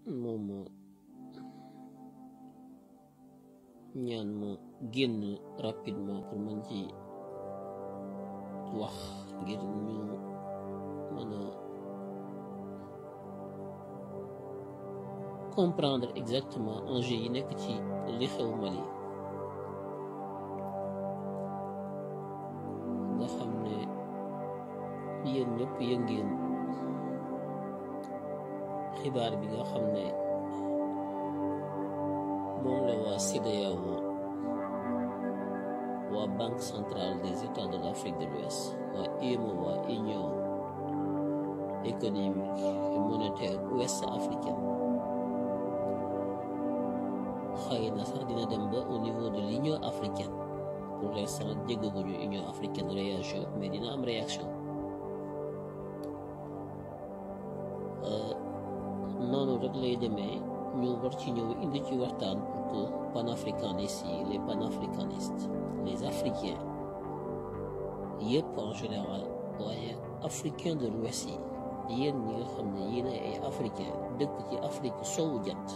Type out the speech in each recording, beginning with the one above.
moom ñaan mu génn rapidement pour mën ci wax ngir ñu mën a comprendre exactement enjeu yi nekk ci li xew Mali nga xam ne yéen ñëpp yëg ngeen xibaar bi nga xam ne moom la waa CEDEAO waa Banque centrale des États de l'Afrique de l'Ouest waa UEMOA waa Union économique et monétaire ouest africaine xëy na sax dina dem ba au niveau de l'Union africaine. Pour l'instant déggaguñu Union africaine réagir mais dina am réaction noonu rek lay demee ñu war ci ñëw indi ci waxtaan pour que panafricanistes yi les panafricanistes les africains yëpp en général waaye africains de l'Ouest yi yéen ñi nga xam ne yéen ay africains dëkk ci Afrique sowu jant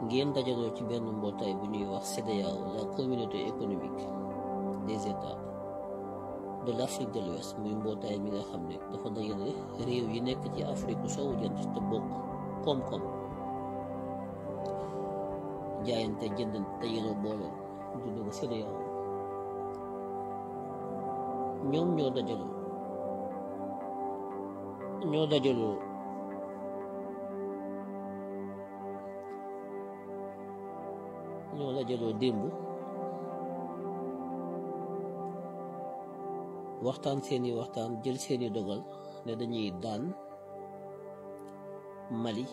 ngeen dajaloo ci benn mbootaay bu ñuy wax CEDEAO la communauté économique des États de l'Afrique de l'Ouest muy mbootaay mi nga xam ne dafa dajale réew yi nekk ci Afrique sowu jant te bokk koom-koom jaayante jëndante dajaloo booloo dund ko CEDEAO ñoom ñoo dajaloo démb waxtaan seeni waxtaan jël seeni dogal ne dañuy daan Mali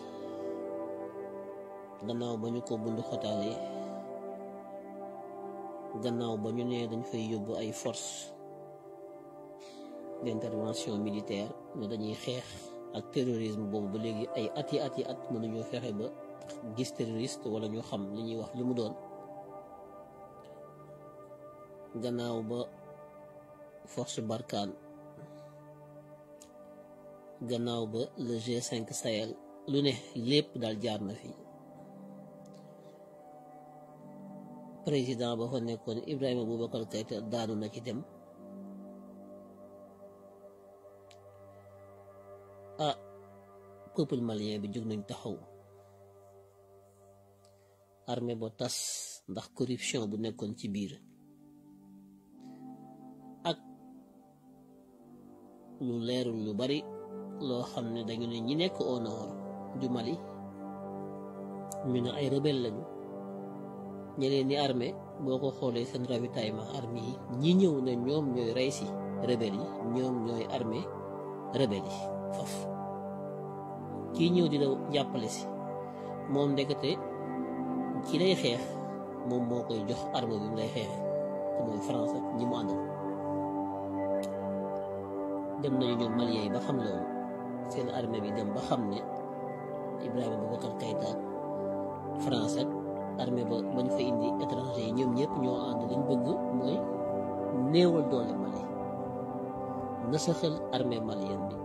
gannaaw ba ñu ko bundu xataale gannaaw ba ñu ne dañ fay yóbbu ay forces d'intervention militaire ne dañuy xeex ak terrorisme boobu ba léegi ay ati at mënuñoo fexe ba gis terroriste wala ñu xam li ñuy wax li mu doon gannaaw ba force Barkhane gannaaw ba le G5 Sahel lu ne lépp daal jaar na fi président ba fa nekkoon Ibrahima Boubacar Keïta daanu na ci dem peuple malien bi jóg nañ taxaw armée ba tas ndax corruption bu nekkoon ci biir ak lu leerul lu bari loo xam ne dañu ne ñi nekk au nord du Mali ñu ne ay rebelle lañu ñeneen ni armée boo ko xoolee seen ravitaillement armée yi ñi ñëw ne ñoom ñooy rey si rebelle yi ñoom ñooy armée rebelle yi faf kii ñëw di la jàppale si moom ndekete ci lay xeex moom moo koy jox arme bi mu lay xeexee te mooy France ak ñi mu àndal dem nañu ñoom Maliens yi ba xam loolu seen armée bi dem ba xam ne Ibrahima Boubacar Keïta France ak armée ba bañ fa indi étranger yi ñoom ñëpp ñoo ànd lañ bëgg mooy néewal doole Mali nasaxal armée malienne bi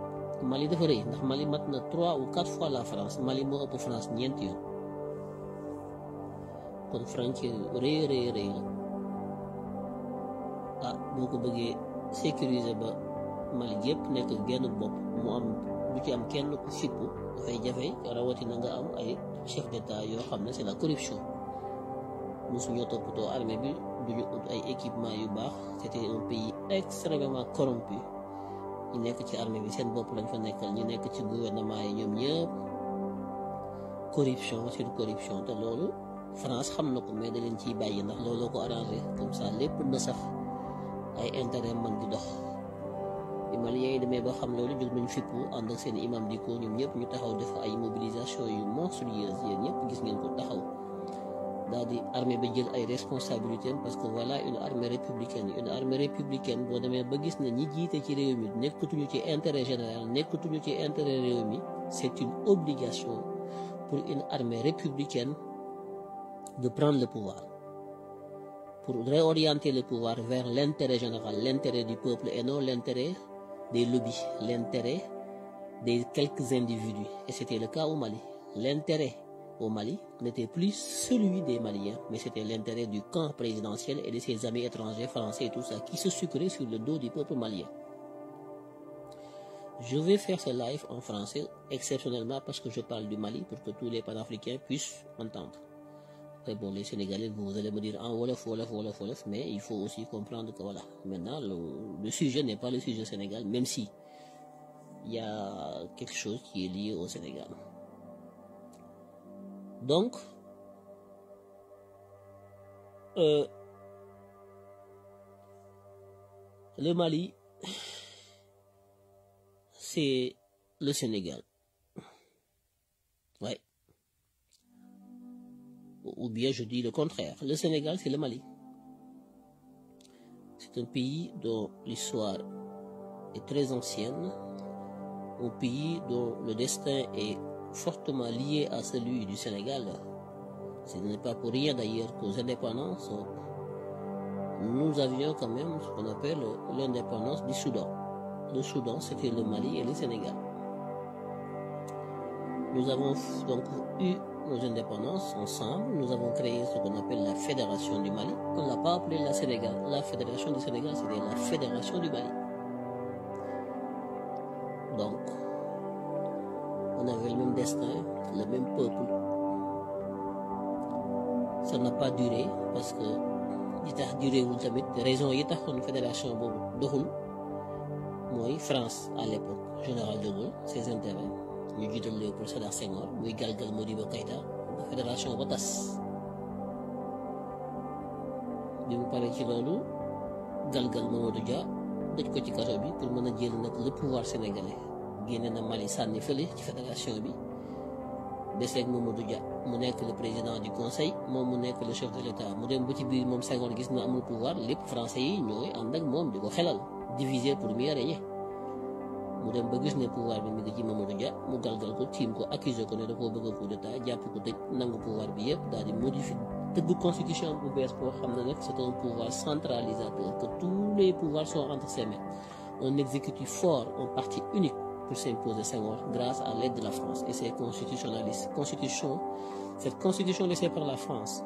Mali dafa rëy ndax Mali mat na 3 ou 4 fois la France Mali moo ëpp France ñeenti yoon kon frontière yu rëy la boo ko bëggee sécuriser ba Mali yëpp nekk genn bopp mu am du ci am kenn ku fippu dafay jafe rawatina nga am ay chef d'état yoo xam ne c'est la corruption mosuñoo toppatoo armée bi duñu ut ay équipement yu baax c'était un pays extrêmement corrompu ñu nekk ci armée bi seen bopp lañ fa nekkal ñu nekk ci gouvernement yi ñoom ñëpp corruption sur corruption te loolu France xam na ko mais da leen ciy bàyyi ndax looloo ko arrangé comme ça lépp na sax ay intérêt mën di dox bi Maliens yi demee ba xam loolu jóg nañ fippu ànd ak seen imam di ko ñoom ñëpp ñu taxaw def ay mobilisation yu monstrueuse yéen ñëpp gis ngeen ko taxaw daal di armée ba jël ay responsabilités parce que voilà une armée républicaine boo demee ba gis na ñi jiite ci réew mi nekkatuñu ci intérêt général nekkatuñu ci intérêt réew mi c'est une obligation pour une armée républicaine de prendre le pouvoir pour réorienter le pouvoir vers l'intérêt général, l'intérêt du peuple et non l'intérêt des lobbies, l'intérêt des quelques individus. Et c'était le cas au Mali. L'intérêt au Mali n'était plus celui des Maliens, mais c'était l'intérêt du camp présidentiel et de ses amis étrangers, français et tout ça, qui se sucraient sur le dos du peuple malien. Je vais faire ce live en français, exceptionnellement parce que je parle du Mali, pour que tous les panafricains puissent entendre. Après, bon, les Sénégalais, vous allez me dire en Wolof, mais il faut aussi comprendre que voilà, maintenant, le sujet n'est pas le sujet Sénégal, même si il y a quelque chose qui est lié au Sénégal. Donc, le Mali, c'est le Sénégal. Ouais. Ou bien je dis le contraire. Le Sénégal, c'est le Mali. C'est un pays dont l'histoire est très ancienne, un pays dont le destin est fortement lié à celui du Sénégal. Ce n'est pas pour rien d'ailleurs qu'aux indépendances, nous avions quand même ce qu'on appelle l'indépendance du Soudan. Le Soudan, c'était le Mali et le Sénégal. Nous avons donc eu nos indépendances ensemble. Nous avons créé ce qu'on appelle la Fédération du Mali. On ne l'a pas appelé la Sénégal. La Fédération du Sénégal, c'était la Fédération du Mali. Donc, on avait le même destin, le même peuple. Ça n'a pas duré parce que li tax duré wul tamit raison yi taxoon fédération boobu doxul mooy France à l'époque général de Gaulle ses intérêts ñu jiital Léopold Sédar Senghor muy galgal Modibo Keïta ba fédération ba tas bi mu paree ci loolu galgal Mamadou Dia dëj ko ci kaso bi pour mën a jël nag le pouvoir sénégalais génne na Mali sànni fële ci fédération bi deseeg Mamadou Dia mu nekk le président du conseil moom mu nekk le chef de l'état mu dem ba ci biir moom Senghor gis na amul pouvoir lépp français yi ñooy ànd ak moom di ko xelal diviser pour mieux régner mu dem ba gis ne pouvoir bi mi ngi ci Mamadou Dia mu galgal ko tiim ko accuser ko ne da koo bëgg a coup d'état jàpp ko tëj nangu pouvoir bi yëpp daal di modifier tëgg constitution bu bees boo xam ne nag c'est un pouvoir centralisateur que tous les pouvoirs sont entre ses mains, un exécutif fort, un parti unique pour s'imposer Senghor grâce à l'aide de la France et ses constitutionnalistes. Cette constitution laissée par la France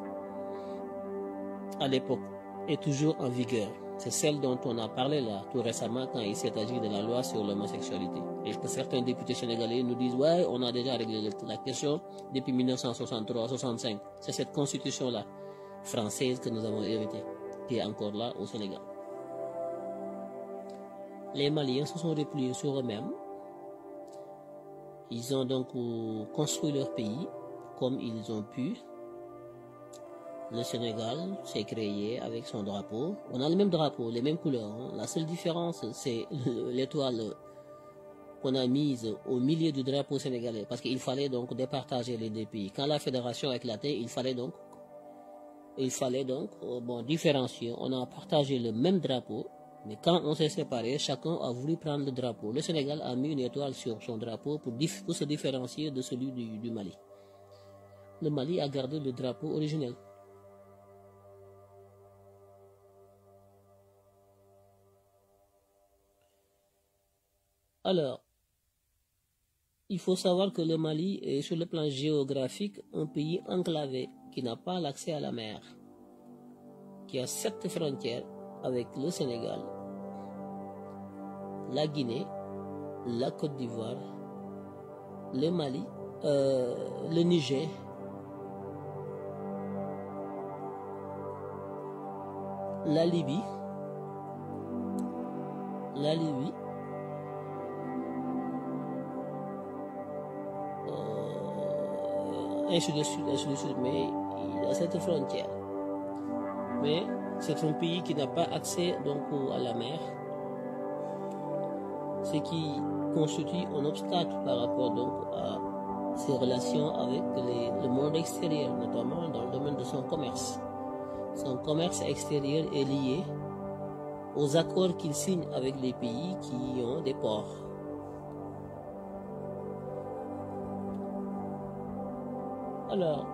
à l'époque est toujours en vigueur. C'est celle dont on a parlé là tout récemment quand il s'est agi de la loi sur l'homosexualité. Et que certains députés sénégalais nous disent ouais, on a déjà réglé la question depuis 1963-65. C'est cette constitution-là française que nous avons héritée qui est encore là au Sénégal. Les Maliens se sont repliés sur eux-mêmes. Ils ont donc construit leur pays comme ils ont pu. Le Sénégal s'est créé avec son drapeau. On a le même drapeau, les mêmes couleurs. La seule différence, c'est l'étoile qu'on a mise au milieu du drapeau sénégalais. Parce qu'il fallait donc départager les deux pays. Quand la fédération a éclaté, il fallait donc différencier. On a partagé le même drapeau. Mais quand on s'est séparés, chacun a voulu prendre le drapeau. Le Sénégal a mis une étoile sur son drapeau pour se différencier de celui du Mali. Le Mali a gardé le drapeau originel. Alors, il faut savoir que le Mali est sur le plan géographique un pays enclavé qui n'a pas l'accès à la mer, qui a 7 frontières avec le Sénégal, la Guinée, la Côte d'Ivoire, le Mali, le Niger, la Libye, ainsi de suite, mais il a cette frontière. Mais c'est un pays qui n'a pas accès donc à la mer, ce qui constitue un obstacle par rapport donc à ses relations avec le monde extérieur, notamment dans le domaine de son commerce. Son commerce extérieur est lié aux accords qu'il signe avec les pays qui ont des ports. Alors,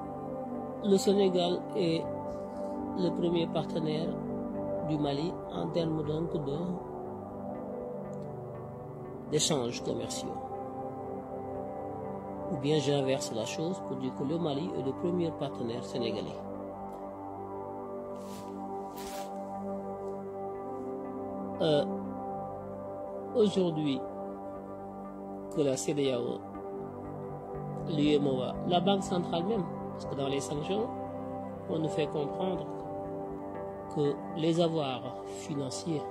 le Sénégal est le premier partenaire du Mali en termes donc d'échanges commerciaux. ou bien j'inverse la chose pour dire que le Mali est le premier partenaire sénégalais. Aujourd'hui, que la CEDEAO, l'UEMOA, la Banque centrale même, parce que dans les sanctions, on nous fait comprendre que les avoirs financiers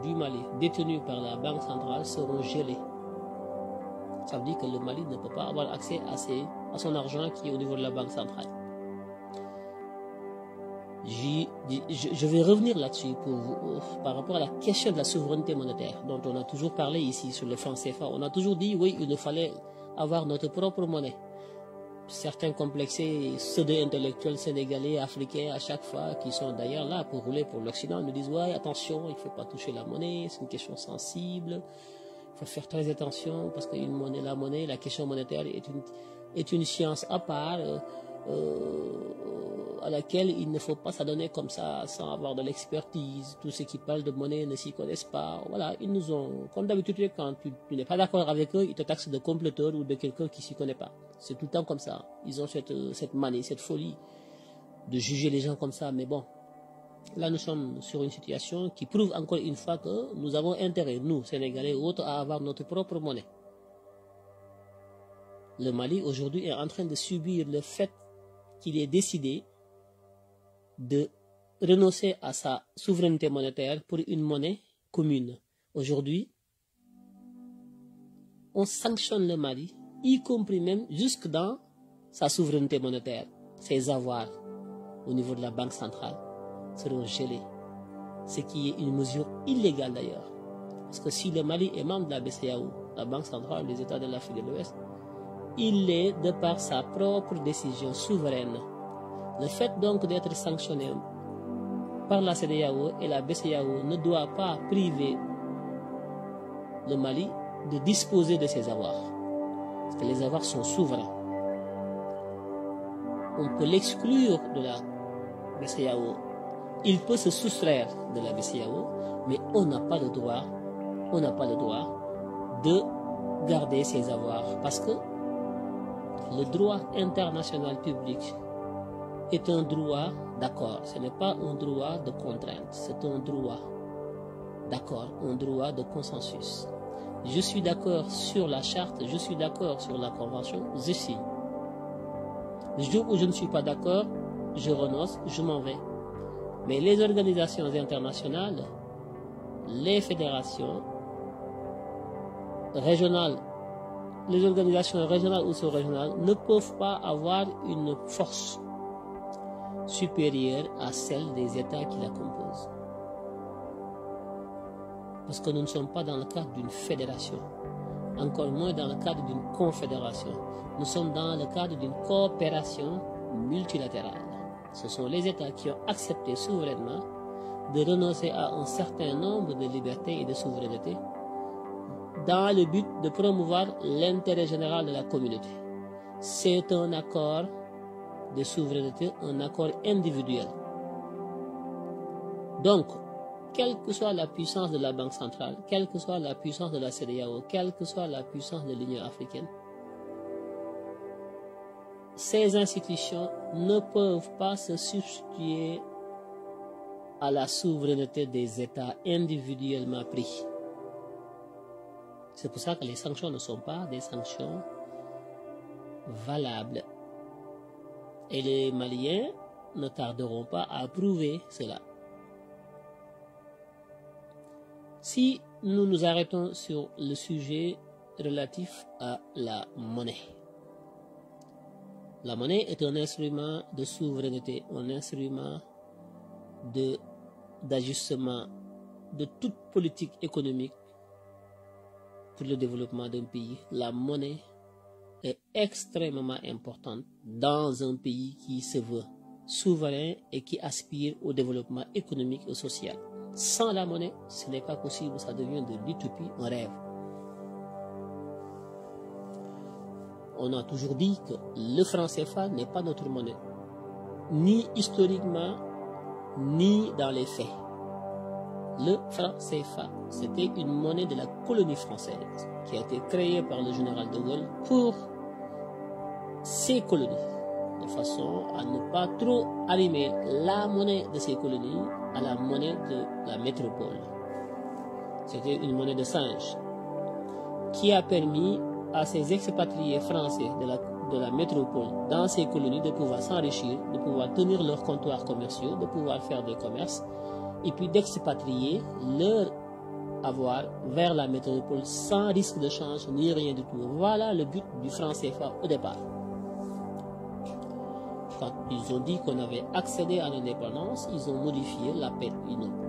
du Mali détenus par la Banque centrale seront gelés. Ça veut dire que le Mali ne peut pas avoir accès à son argent qui est au niveau de la Banque centrale. Je vais revenir là-dessus par rapport à la question de la souveraineté monétaire dont on a toujours parlé ici sur le franc CFA. On a toujours dit oui, il nous fallait avoir notre propre monnaie. Certains complexés pseudo-intellectuels sénégalais, africains, à chaque fois, qui sont d'ailleurs là pour rouler pour l'Occident, nous disent ouais, attention, il ne faut pas toucher la monnaie, c'est une question sensible, il faut faire très attention parce que la question monétaire est une science à part à laquelle il ne faut pas s'adonner comme ça sans avoir de l'expertise. Tous ceux qui parlent de monnaie ne s'y connaissent pas. Voilà, ils nous ont, comme d'habitude, quand tu n'es pas d'accord avec eux, ils te taxent de comploteur ou de quelqu'un qui ne s'y connaît pas. C'est tout le temps comme ça. Ils ont cette manie, cette folie de juger les gens comme ça. Mais bon, là nous sommes sur une situation qui prouve encore une fois que nous avons intérêt, nous, Sénégalais ou autres, à avoir notre propre monnaie. Le Mali aujourd'hui est en train de subir le fait qu'il est décidé de renoncer à sa souveraineté monétaire pour une monnaie commune. Aujourd'hui, on sanctionne le Mali, y compris même jusque dans sa souveraineté monétaire. Ses avoirs au niveau de la Banque centrale seront gelés, ce qui est une mesure illégale d'ailleurs. Parce que si le Mali est membre de la BCEAO, la Banque centrale des États de l'Afrique de l'Ouest, il l'est de par sa propre décision souveraine. Le fait donc d'être sanctionné par la CEDEAO et la BCEAO ne doit pas priver le Mali de disposer de ses avoirs. Parce que les avoirs sont souverains. On peut l'exclure de la BCEAO. Il peut se soustraire de la BCEAO, mais on n'a pas le droit de garder ses avoirs. Parce que le droit international public est un droit d'accord. Ce n'est pas un droit de contrainte, c'est un droit d'accord, un droit de consensus. Je suis d'accord sur la charte, je suis d'accord sur la convention, je signe. Le jour où je ne suis pas d'accord, je renonce, je m'en vais. Mais les organisations internationales, les fédérations régionales, les organisations régionales ou sous-régionales ne peuvent pas avoir une force supérieure à celle des États qui la composent. Parce que nous ne sommes pas dans le cadre d'une fédération, encore moins dans le cadre d'une confédération. Nous sommes dans le cadre d'une coopération multilatérale. Ce sont les États qui ont accepté souverainement de renoncer à un certain nombre de libertés et de souveraineté dans le but de promouvoir l'intérêt général de la communauté. C'est un accord de souveraineté, un accord individuel. Donc, quelle que soit la puissance de la Banque centrale, quelle que soit la puissance de la CEDEAO, quelle que soit la puissance de l'Union africaine, ces institutions ne peuvent pas se substituer à la souveraineté des États individuellement pris. C'est pour ça que les sanctions ne sont pas des sanctions valables. Et les Maliens ne tarderont pas à prouver cela. Si nous nous arrêtons sur le sujet relatif à la monnaie. La monnaie est un instrument de souveraineté, un instrument d'ajustement de toute politique économique pour le développement d'un pays. La monnaie est extrêmement importante dans un pays qui se veut souverain et qui aspire au développement économique et social. Sans la monnaie, ce n'est pas possible, ça devient de l'utopie, un rêve. On a toujours dit que le franc CFA n'est pas notre monnaie, ni historiquement, ni dans les faits. Le franc CFA, c'était une monnaie de la colonie française qui a été créée par le général de Gaulle pour ces colonies, de façon à ne pas trop arrimer la monnaie de ces colonies à la monnaie de la métropole. C'était une monnaie de singe qui a permis à ces expatriés français de la métropole dans ces colonies de pouvoir s'enrichir, de pouvoir tenir leurs comptoirs commerciaux, de pouvoir faire des commerces et puis d'expatrier leur avoir vers la métropole sans risque de change ni rien du tout. Voilà le but du franc CFA au départ. Quand ils ont dit qu'on avait accédé à l'indépendance, ils ont modifié la paix.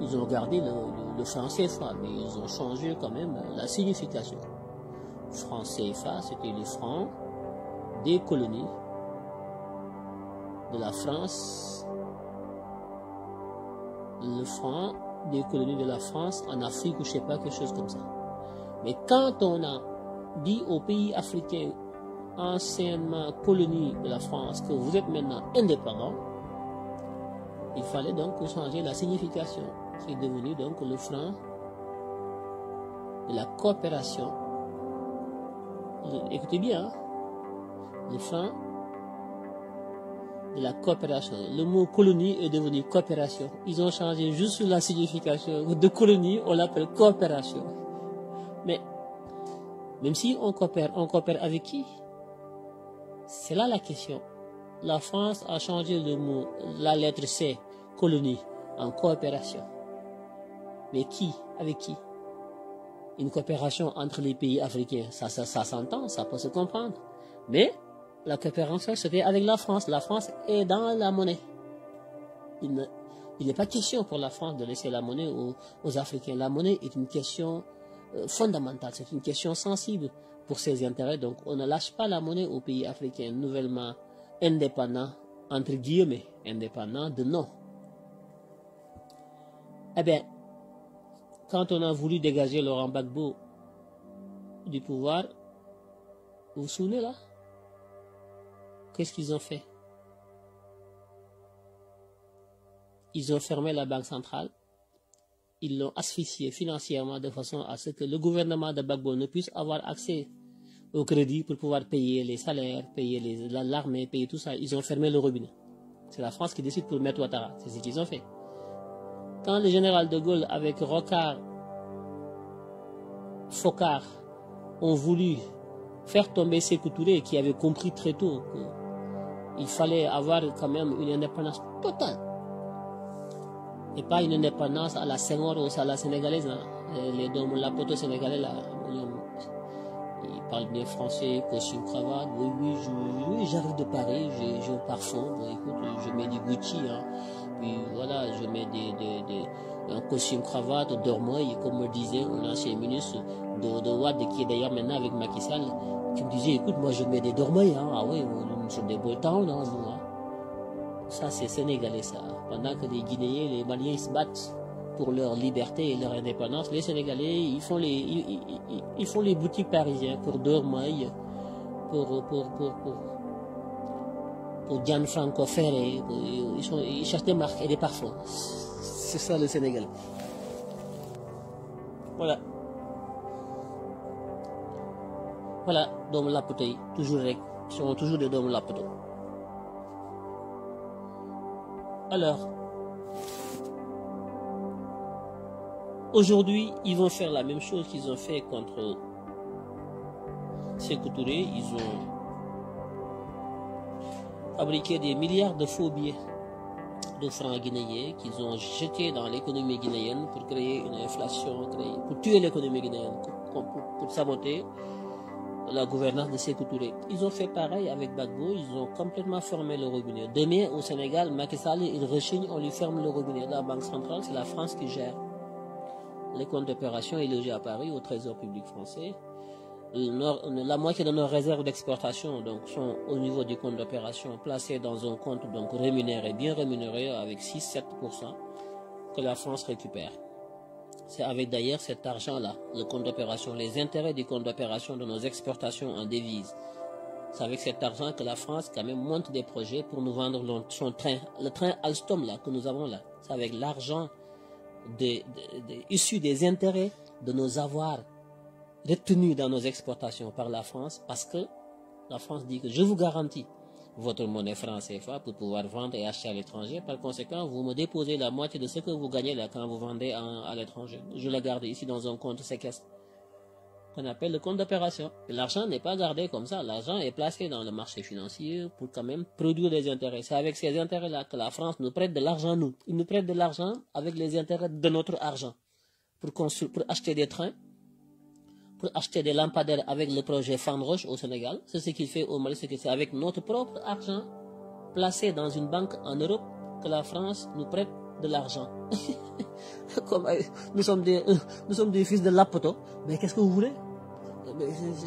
Ils ont gardé le franc CFA, mais ils ont changé quand même la signification. Franc CFA, c'était le franc des colonies de la France, le franc des colonies de la France en Afrique ou je sais pas, quelque chose comme ça. Mais quand on a dit aux pays africains anciennement colonies de la France que vous êtes maintenant indépendants, il fallait donc changer la signification. C'est devenu donc le franc de la coopération. Écoutez bien, hein? Le franc de la coopération. Le mot colonie est devenu coopération. Ils ont changé juste la signification de colonie, on l'appelle coopération. Mais même si on coopère avec qui? C'est là la question. La France a changé le mot, la lettre C, colonie, en coopération. Mais qui? Avec qui? Une coopération entre les pays africains, ça s'entend, ça peut se comprendre. Mais la coopération, c'était avec la France. La France est dans la monnaie. Il n'est pas question pour la France de laisser la monnaie aux Africains. La monnaie est une question fondamentale, c'est une question sensible pour ses intérêts. Donc, on ne lâche pas la monnaie aux pays africains nouvellement indépendants, entre guillemets, indépendants de nom. Eh bien, quand on a voulu dégager Laurent Gbagbo du pouvoir, vous vous souvenez là? Qu'est-ce qu'ils ont fait? Ils ont fermé la banque centrale. Ils l'ont asphyxié financièrement de façon à ce que le gouvernement de Gbagbo ne puisse avoir accès au crédit pour pouvoir payer les salaires, payer l'armée, payer tout ça. Ils ont fermé le robinet. C'est la France qui décide pour mettre Ouattara. C'est ce qu'ils ont fait. Quand le général de Gaulle avec Rocard, Focard ont voulu faire tomber Sékou Touré, qui avait compris très tôt qu'il fallait avoir quand même une indépendance totale et pas une indépendance à la Senghor ou à la sénégalaise. Hein. Les dômes, la poteau sénégalais là, ils parlent bien français, costume cravate. Oui, j'arrive de Paris, j'ai un parfum. Bon, écoute, je mets du Gucci, hein. Puis voilà, je mets un costume cravate, dormoy, comme me disait un ancien ministre de Wade, qui est d'ailleurs maintenant avec Macky Sall, qui me disait, écoute, moi je mets des dormoy, hein. Ah oui, nous sommes des beaux temps, non, nous, hein. Ça, c'est sénégalais, ça. Pendant que les Guinéens, les Maliens, ils se battent pour leur liberté et leur indépendance, les Sénégalais, ils font les boutiques parisiens pour dormoy, pour Gianfranco Ferré, ils cherchent des marques et des parfums. C'est ça le Sénégal. Voilà. Voilà, doomu Laputo yi, toujours rek, sont toujours des doomu Laputo. Alors, aujourd'hui, ils vont faire la même chose qu'ils ont fait contre Sékou Touré. Ils ont fabriqué des milliards de faux billets de francs guinéens qu'ils ont jetés dans l'économie guinéenne pour créer une inflation, pour tuer l'économie guinéenne, pour saboter la gouvernance de Sékou Touré. Ils ont fait pareil avec Gbagbo, ils ont complètement fermé le robinet. Demain, au Sénégal, Macky Sall, il rechigne, on lui ferme le robinet. La banque centrale, c'est la France qui gère. Les comptes d'opération est logé à Paris, au Trésor public français. La moitié de nos réserves d'exportation donc, sont au niveau du compte d'opération, placées dans un compte donc rémunéré, bien rémunéré, avec 6-7% que la France récupère. C'est avec d'ailleurs cet argent-là, le compte d'opération, les intérêts du compte d'opération de nos exportations en devises. C'est avec cet argent que la France quand même monte des projets pour nous vendre son train, le train Alstom là, que nous avons là. C'est avec l'argent issu des intérêts de nos avoirs retenus dans nos exportations par la France, parce que La France dit que je vous garantis votre monnaie franc CFA pour pouvoir vendre et acheter à l'étranger. Par conséquent, vous me déposez la moitié de ce que vous gagnez là quand vous vendez à l'étranger. Je la garde ici dans un compte séquestre qu'on appelle le compte d'opération. L'argent n'est pas gardé comme ça. L'argent est placé dans le marché financier pour quand même produire des intérêts. C'est avec ces intérêts-là que la France nous prête de l'argent, nous. Il nous prête de l'argent avec les intérêts de notre argent pour acheter des trains, pour acheter des lampadaires avec le projet Fanroche au Sénégal. C'est ce qu'il fait au Mali, c'est avec notre propre argent placé dans une banque en Europe que la France nous prête de l'argent. Comme, nous sommes des fils de Lapoto. Mais qu'est-ce que vous voulez?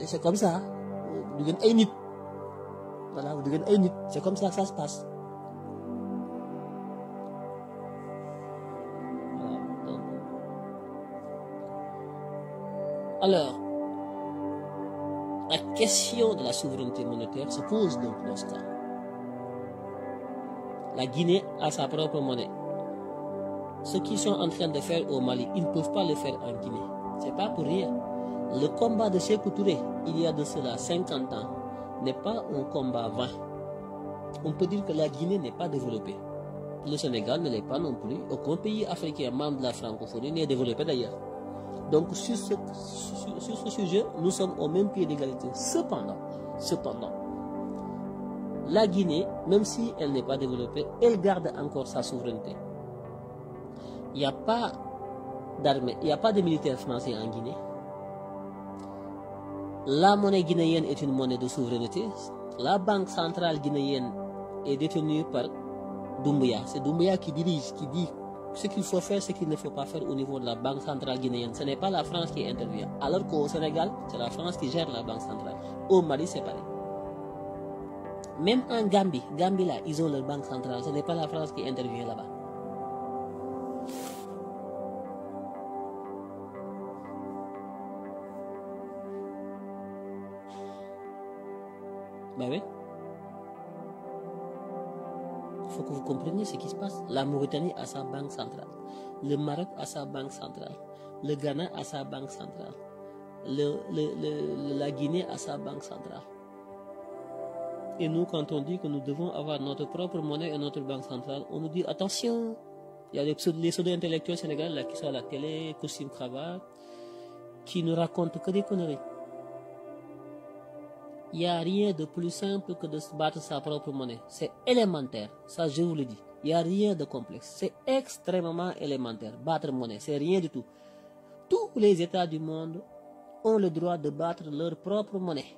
C'est comme ça. Vous devenez un nid. Voilà, vous devenez un nid. C'est comme ça que ça se passe. Voilà, donc. Alors, la question de la souveraineté monétaire se pose donc dans ce cas. La Guinée a sa propre monnaie. Ce qu'ils sont en train de faire au Mali, ils ne peuvent pas le faire en Guinée. C'est pas pour rien. Le combat de Sékou Touré, il y a de cela 50 ans, n'est pas un combat vain. On peut dire que la Guinée n'est pas développée. Le Sénégal ne l'est pas non plus. Aucun pays africain membre de la francophonie n'est développé d'ailleurs. Donc sur ce sujet, nous sommes au même pied d'égalité. Cependant, la Guinée, même si elle n'est pas développée, elle garde encore sa souveraineté. Il n'y a pas d'armée, il n'y a pas de militaires français en Guinée. La monnaie guinéenne est une monnaie de souveraineté. La banque centrale guinéenne est détenue par Doumbouya. C'est Doumbouya qui dirige, qui dit ce qu'il faut faire, ce qu'il ne faut pas faire au niveau de la banque centrale guinéenne. Ce n'est pas la France qui intervient. Alors qu'au Sénégal, c'est la France qui gère la banque centrale. Au Mali, c'est pareil. Même en Gambie là, ils ont leur banque centrale. Ce n'est pas la France qui intervient là-bas. Ben oui. Il faut que vous compreniez ce qui se passe. La Mauritanie a sa banque centrale. Le Maroc a sa banque centrale. Le Ghana a sa banque centrale. La Guinée a sa banque centrale. Et nous, quand on dit que nous devons avoir notre propre monnaie et notre banque centrale, on nous dit attention. Il y a les pseudo-intellectuels sénégalais là, qui sont à la télé, costume cravate, qui ne racontent que des conneries. Il n'y a rien de plus simple que de se battre sa propre monnaie. C'est élémentaire, ça je vous le dis. Il n'y a rien de complexe. C'est extrêmement élémentaire. Battre monnaie, c'est rien du tout. Tous les États du monde ont le droit de battre leur propre monnaie.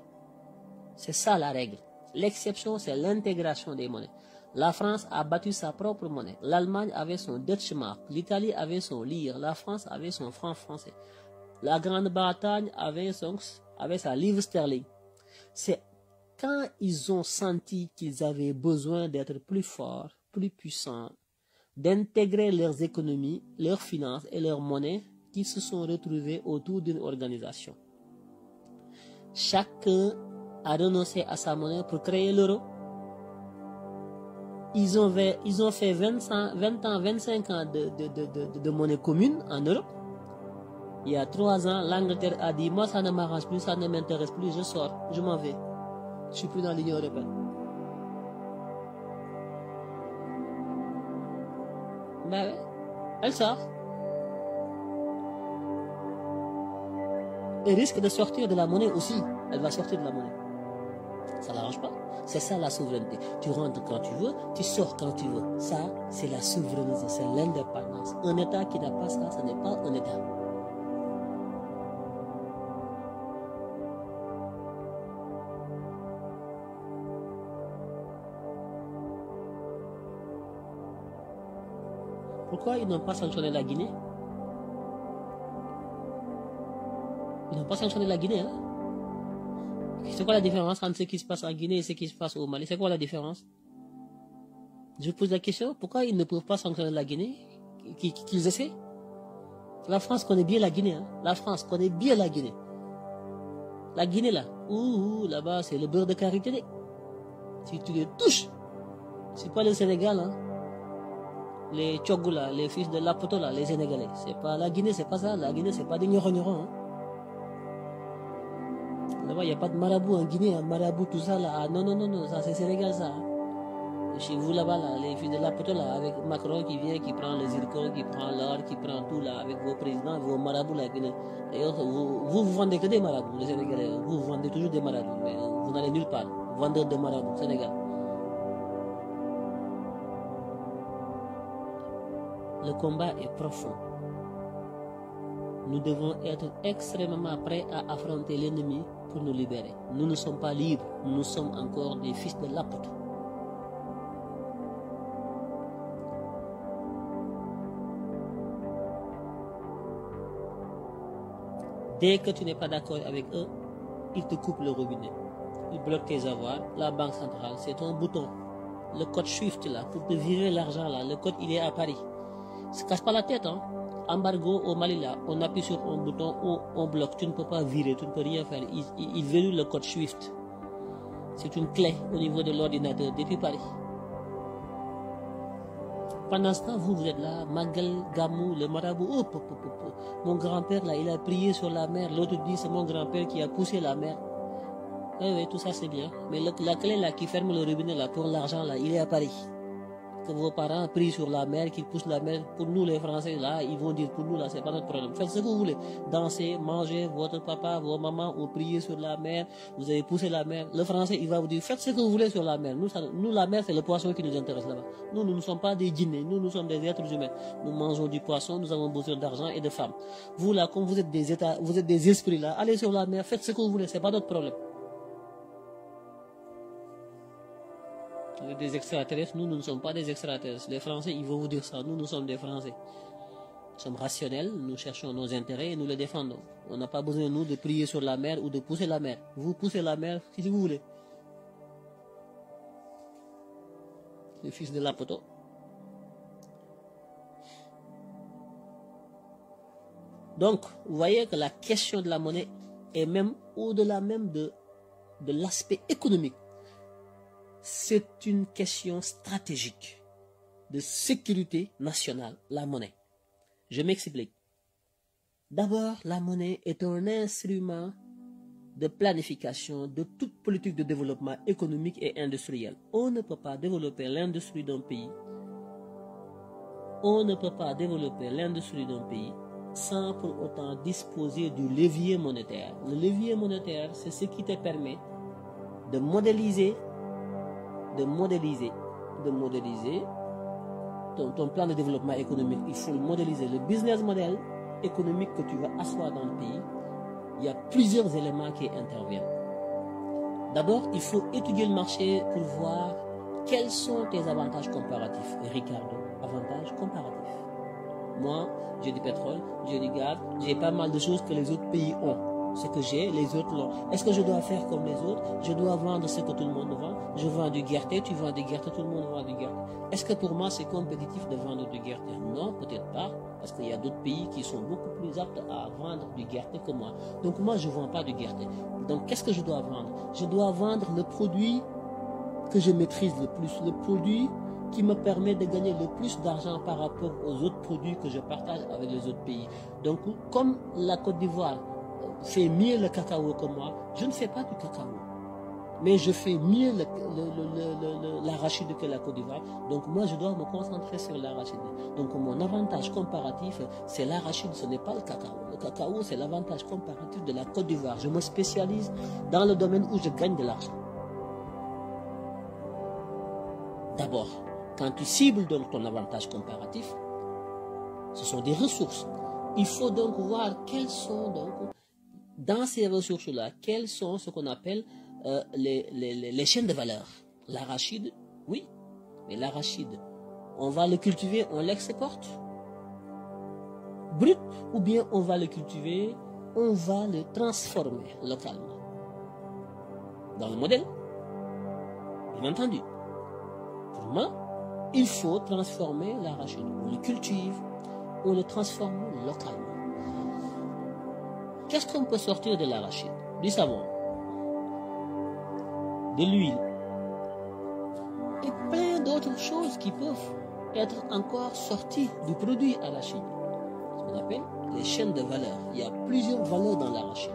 C'est ça la règle. L'exception, c'est l'intégration des monnaies. La France a battu sa propre monnaie. L'Allemagne avait son Deutschmark. L'Italie avait son lire. La France avait son franc français. La Grande-Bretagne avait sa livre sterling. C'est quand ils ont senti qu'ils avaient besoin d'être plus forts, plus puissants, d'intégrer leurs économies, leurs finances et leurs monnaies, qu'ils se sont retrouvés autour d'une organisation. Chacun a renoncé à sa monnaie pour créer l'euro. Ils ont fait 20 ans, 25 ans de monnaie commune en Europe. Il y a 3 ans, l'Angleterre a dit, moi ça ne m'arrange plus, ça ne m'intéresse plus, je sors, je m'en vais. Je ne suis plus dans l'Union européenne. Ben, elle sort. Elle risque de sortir de la monnaie aussi. Elle va sortir de la monnaie. Ça ne l'arrange pas. C'est ça la souveraineté. Tu rentres quand tu veux, tu sors quand tu veux. Ça, c'est la souveraineté, c'est l'indépendance. Un État qui n'a pas ça, ce n'est pas un État. Pourquoi ils n'ont pas sanctionné la Guinée? Ils n'ont pas sanctionné la Guinée. Hein? C'est quoi la différence entre ce qui se passe en Guinée et ce qui se passe au Mali? C'est quoi la différence? Je pose la question, pourquoi ils ne peuvent pas sanctionner la Guinée? Qu'ils essaient? La France connaît bien la Guinée. Hein? La France connaît bien la Guinée. La Guinée là, là-bas c'est le beurre de karité. Si tu les touches, c'est pas le Sénégal. Hein? Les Tchogou là, les fils de Lapoto là, les Sénégalais. C'est pas la Guinée, c'est pas ça. La Guinée, c'est pas des gnorons. Hein? Là-bas, il n'y a pas de marabout en Guinée, un marabout, tout ça là. Ah, non, non, non, non, ça c'est Sénégal ça. Chez vous là-bas, là, les fils de la poteau là, avec Macron qui vient, qui prend le zircon, qui prend l'or, qui prend tout là, avec vos présidents, vos marabouts là. D'ailleurs, vous vendez que des marabouts, les Sénégalais. Vous vendez toujours des marabouts, mais vous n'allez nulle part. Vendeur de marabouts, Sénégal. Le combat est profond. Nous devons être extrêmement prêts à affronter l'ennemi pour nous libérer. Nous ne sommes pas libres, nous sommes encore des fils de l'apôtre. Dès que tu n'es pas d'accord avec eux, ils te coupent le robinet. Ils bloquent tes avoirs. La banque centrale, c'est un bouton. Le code SWIFT là, pour te virer l'argent là, le code il est à Paris. Ne se casse pas la tête, hein. Embargo au Mali là, on appuie sur un bouton, on bloque, tu ne peux pas virer, tu ne peux rien faire. Il verrouille le code SWIFT. C'est une clé au niveau de l'ordinateur depuis Paris. Pendant ce temps, vous êtes là, Magal, Gamou, le marabout. Mon grand-père là, il a prié sur la mer. L'autre dit c'est mon grand-père qui a poussé la mer. Oui, tout ça c'est bien. Mais la clé là qui ferme le robinet là pour l'argent là, il est à Paris. Que vos parents prient sur la mer, qu'ils poussent la mer. Pour nous les Français là, ils vont dire pour nous là, c'est pas notre problème. Faites ce que vous voulez. Dansez, mangez, votre papa, vos mamans ont prié sur la mer. Vous avez poussé la mer. Le Français, il va vous dire faites ce que vous voulez sur la mer. Nous la mer, c'est le poisson qui nous intéresse là-bas. Nous ne sommes pas des djinns. Nous sommes des êtres humains. Nous mangeons du poisson, nous avons besoin d'argent et de femmes. Vous là, comme vous êtes des états, vous êtes des esprits là, allez sur la mer, faites ce que vous voulez, c'est pas notre problème. Des extraterrestres, nous ne sommes pas des extraterrestres. Les Français, ils vont vous dire ça. Nous sommes des Français. Nous sommes rationnels, nous cherchons nos intérêts et nous les défendons. On n'a pas besoin, nous, de prier sur la mer ou de pousser la mer. Vous poussez la mer si vous voulez. Le fils de l'apôtre. Donc, vous voyez que la question de la monnaie est même au-delà même de l'aspect économique. C'est une question stratégique de sécurité nationale, la monnaie. Je m'explique. D'abord, la monnaie est un instrument de planification de toute politique de développement économique et industriel. On ne peut pas développer l'industrie d'un pays. On ne peut pas développer l'industrie d'un pays sans pour autant disposer du levier monétaire. Le levier monétaire, c'est ce qui te permet de modéliser ton plan de développement économique. Il faut le modéliser. Le business model économique que tu vas asseoir dans le pays, il y a plusieurs éléments qui interviennent. D'abord, il faut étudier le marché pour voir quels sont tes avantages comparatifs. Ricardo, avantages comparatifs. Moi, j'ai du pétrole, j'ai du gaz, j'ai pas mal de choses que les autres pays ont. Ce que j'ai, les autres l'ont. Est-ce que je dois faire comme les autres? Je dois vendre ce que tout le monde vend. Je vends du Guerté, tu vends du Guerté, tout le monde vend du Guerté. Est-ce que pour moi c'est compétitif de vendre du Guerté? Non, peut-être pas, parce qu'il y a d'autres pays qui sont beaucoup plus aptes à vendre du Guerté que moi. Donc moi je ne vends pas du Guerté. Donc qu'est-ce que je dois vendre? Je dois vendre le produit que je maîtrise le plus, le produit qui me permet de gagner le plus d'argent par rapport aux autres produits que je partage avec les autres pays. Donc comme la Côte d'Ivoire fait mieux le cacao que moi, je ne fais pas du cacao. Mais je fais mieux l'arachide que la Côte d'Ivoire. Donc moi, je dois me concentrer sur l'arachide. Donc mon avantage comparatif, c'est l'arachide, ce n'est pas le cacao. Le cacao, c'est l'avantage comparatif de la Côte d'Ivoire. Je me spécialise dans le domaine où je gagne de l'argent. D'abord, quand tu cibles donc ton avantage comparatif, ce sont des ressources. Il faut donc voir quelles sont donc dans ces ressources-là, quelles sont ce qu'on appelle les chaînes de valeur. L'arachide, oui, mais l'arachide, on va le cultiver, on l'exporte brut, ou bien on va le cultiver, on va le transformer localement. Dans le modèle, bien entendu. Pour moi, il faut transformer l'arachide. On le cultive, on le transforme localement. Qu'est-ce qu'on peut sortir de l'arachide? Du savon, de l'huile et plein d'autres choses qui peuvent être encore sorties du produit arachide. Ce qu'on appelle les chaînes de valeur. Il y a plusieurs valeurs dans l'arachide.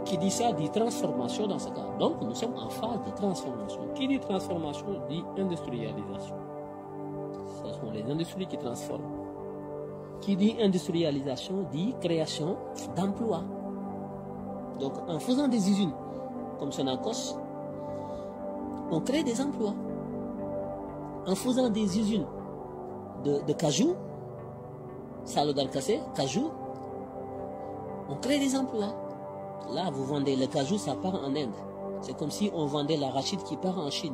Qui dit ça dit transformation dans ce cas. Donc nous sommes en phase de transformation. Qui dit transformation dit industrialisation. Ce sont les industries qui transforment. Qui dit industrialisation dit création d'emplois. Donc en faisant des usines comme Sonacos, on crée des emplois. En faisant des usines de cajou, Salo d'Alcacé, cajou, on crée des emplois. Là, vous vendez le cajou, ça part en Inde. C'est comme si on vendait l'arachide qui part en Chine.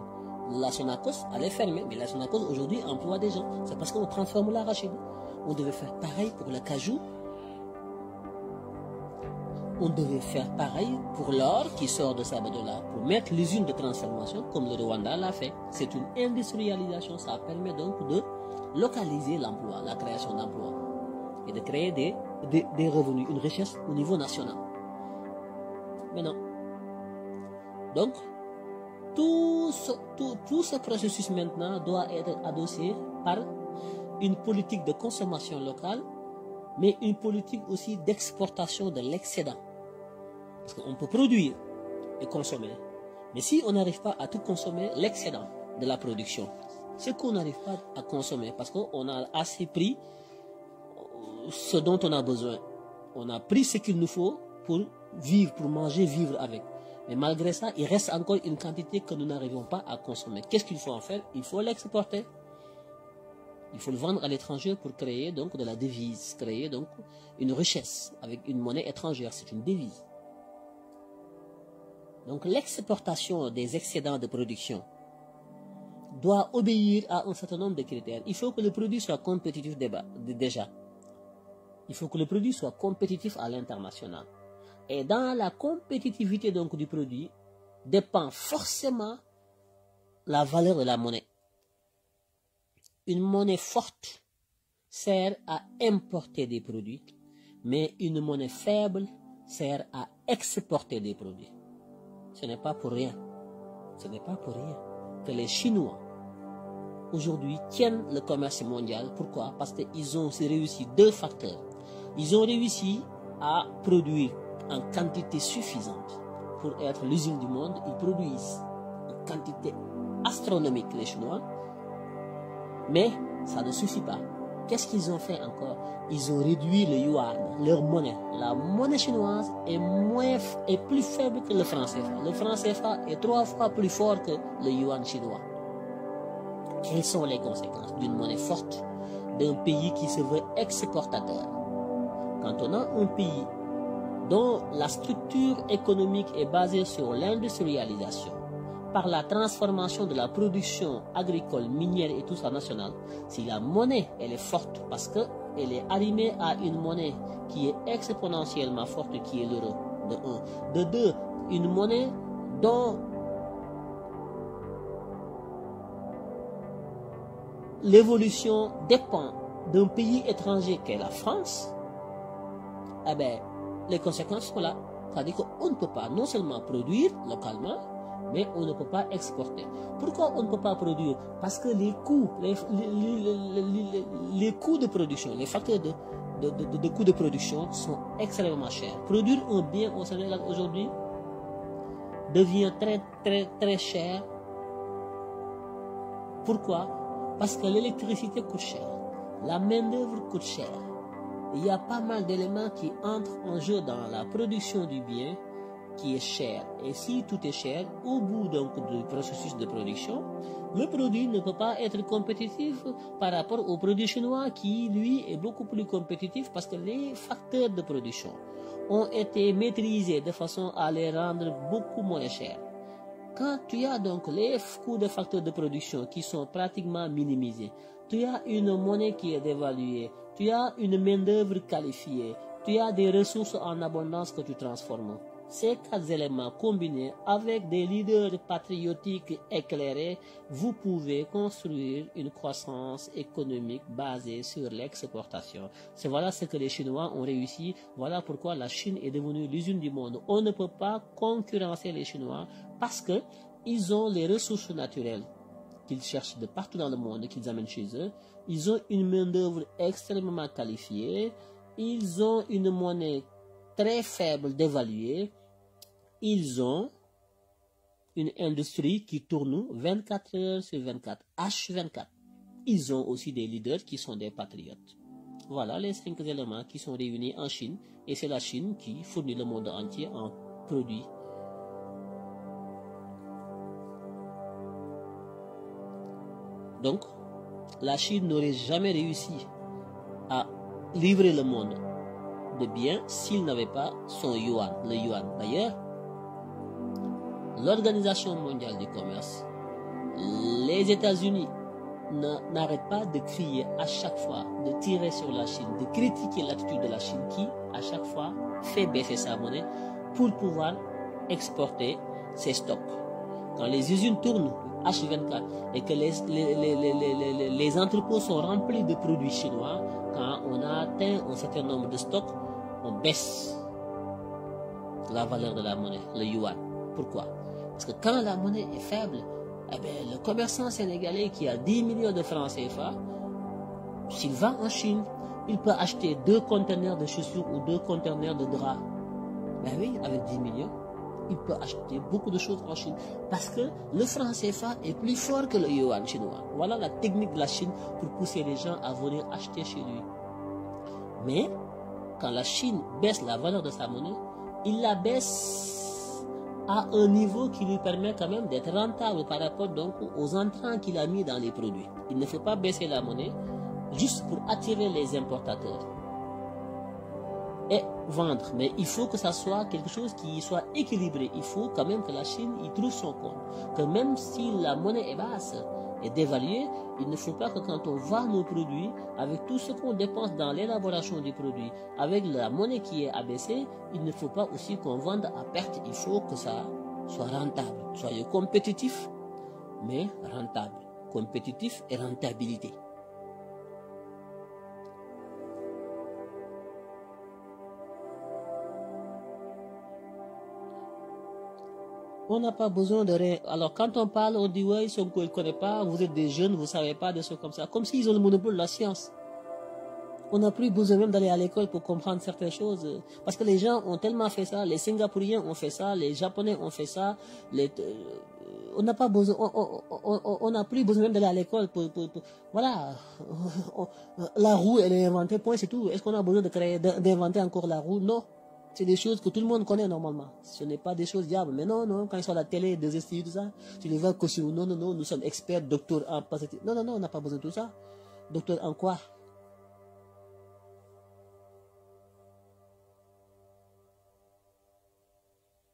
La Sonacos, elle est fermée, mais la Sonacos aujourd'hui emploie des gens. C'est parce qu'on transforme l'arachide. On devait faire pareil pour le cajou. On devait faire pareil pour l'or qui sort de Sabodala, pour mettre l'usine de transformation comme le Rwanda l'a fait. C'est une industrialisation, ça permet donc de localiser l'emploi, la création d'emplois et de créer des revenus, une richesse au niveau national. Maintenant, donc, tout ce processus maintenant doit être adossé par une politique de consommation locale, mais une politique aussi d'exportation de l'excédent. Parce qu'on peut produire et consommer. Mais si on n'arrive pas à tout consommer, l'excédent de la production, c'est qu'on n'arrive pas à consommer parce qu'on a assez pris ce dont on a besoin. On a pris ce qu'il nous faut pour vivre, pour manger, vivre avec. Mais malgré ça, il reste encore une quantité que nous n'arrivons pas à consommer. Qu'est-ce qu'il faut en faire? Il faut l'exporter. Il faut le vendre à l'étranger pour créer donc de la devise, créer donc une richesse avec une monnaie étrangère. C'est une devise. Donc l'exportation des excédents de production doit obéir à un certain nombre de critères. Il faut que le produit soit compétitif déjà. Il faut que le produit soit compétitif à l'international. Et dans la compétitivité donc du produit dépend forcément la valeur de la monnaie. Une monnaie forte sert à importer des produits, mais une monnaie faible sert à exporter des produits. Ce n'est pas pour rien. Ce n'est pas pour rien que les Chinois aujourd'hui tiennent le commerce mondial. Pourquoi? Parce qu'ils ont réussi deux facteurs. Ils ont réussi à produire en quantité suffisante pour être l'usine du monde. Ils produisent en quantité astronomique, les Chinois, mais ça ne suffit pas. Qu'est-ce qu'ils ont fait encore? Ils ont réduit le yuan, leur monnaie. La monnaie chinoise est plus faible que le franc CFA. Le franc CFA est 3 fois plus fort que le yuan chinois. Quelles sont les conséquences d'une monnaie forte d'un pays qui se veut exportateur? Quand on a un pays dont la structure économique est basée sur l'industrialisation, par la transformation de la production agricole, minière et tout ça nationale, si la monnaie elle est forte parce qu'elle est arrimée à une monnaie qui est exponentiellement forte, qui est l'euro, de 1. De 2, une monnaie dont l'évolution dépend d'un pays étranger qu'est la France, eh bien, les conséquences sont là. C'est-à-dire qu'on ne peut pas non seulement produire localement, mais on ne peut pas exporter. Pourquoi on ne peut pas produire? Parce que les coûts, les coûts de production, les facteurs de coûts de production sont extrêmement chers. Produire un bien au Sénégal aujourd'hui devient très cher. Pourquoi? Parce que l'électricité coûte cher, la main-d'œuvre coûte cher. Il y a pas mal d'éléments qui entrent en jeu dans la production du bien qui est cher. Et si tout est cher, au bout donc du processus de production, le produit ne peut pas être compétitif par rapport au produit chinois qui, lui, est beaucoup plus compétitif parce que les facteurs de production ont été maîtrisés de façon à les rendre beaucoup moins chers. Quand tu as donc les coûts de facteurs de production qui sont pratiquement minimisés, tu as une monnaie qui est dévaluée, tu as une main-d'œuvre qualifiée, tu as des ressources en abondance que tu transformes. Ces 4 éléments combinés avec des leaders patriotiques éclairés, vous pouvez construire une croissance économique basée sur l'exportation. Voilà ce que les Chinois ont réussi. Voilà pourquoi la Chine est devenue l'usine du monde. On ne peut pas concurrencer les Chinois parce qu'ils ont les ressources naturelles qu'ils cherchent de partout dans le monde, qu'ils amènent chez eux. Ils ont une main-d'œuvre extrêmement qualifiée. Ils ont une monnaie très faible dévaluée. ils ont une industrie qui tourne 24 heures sur 24, H24. Ils ont aussi des leaders qui sont des patriotes. Voilà les 5 éléments qui sont réunis en Chine, et c'est la Chine qui fournit le monde entier en produits. Donc, la Chine n'aurait jamais réussi à livrer le monde de biens s'il n'avait pas son yuan, le yuan. D'ailleurs, l'Organisation mondiale du commerce, les États-Unis n'arrêtent pas de crier à chaque fois, de tirer sur la Chine, de critiquer l'attitude de la Chine qui, à chaque fois, fait baisser sa monnaie pour pouvoir exporter ses stocks. Quand les usines tournent H24 et que les entrepôts sont remplis de produits chinois, quand on a atteint un certain nombre de stocks, on baisse la valeur de la monnaie, le yuan. Pourquoi? Parce que quand la monnaie est faible, eh bien, le commerçant sénégalais qui a 10 millions de francs CFA, s'il va en Chine, il peut acheter 2 conteneurs de chaussures ou 2 conteneurs de draps. Ben oui, avec 10 millions, il peut acheter beaucoup de choses en Chine. Parce que le franc CFA est plus fort que le yuan chinois. Voilà la technique de la Chine pour pousser les gens à venir acheter chez lui. Mais, quand la Chine baisse la valeur de sa monnaie, il la baisse à un niveau qui lui permet quand même d'être rentable par rapport donc aux entrants qu'il a mis dans les produits. Il ne faut pas baisser la monnaie juste pour attirer les importateurs et vendre, mais il faut que ça soit quelque chose qui soit équilibré. Il faut quand même que la Chine y trouve son compte, que même si la monnaie est basse et dévaluée, il ne faut pas que quand on vend nos produits, avec tout ce qu'on dépense dans l'élaboration du produit, avec la monnaie qui est abaissée, il ne faut pas aussi qu'on vende à perte. Il faut que ça soit rentable. Soyez compétitif, mais rentable. Compétitif et rentabilité. On n'a pas besoin de rien. Alors, quand on parle, on dit, ouais, Sonko, il ne connaît pas, vous êtes des jeunes, vous ne savez pas des choses comme ça. Comme s'ils ont le monopole de la science. On n'a plus besoin même d'aller à l'école pour comprendre certaines choses. Parce que les gens ont tellement fait ça, les Singapouriens ont fait ça, les Japonais ont fait ça. On n'a pas besoin, on n'a plus besoin même d'aller à l'école voilà. La roue, elle est inventée, point, c'est tout. Est-ce qu'on a besoin d'inventer encore la roue? Non. C'est des choses que tout le monde connaît normalement. Ce n'est pas des choses diables. Mais non, quand ils sont à la télé, des instituts, tout ça, tu les vois cautionner. Non, nous sommes experts, docteurs en pathologie. Non, on n'a pas besoin de tout ça. Docteur en quoi?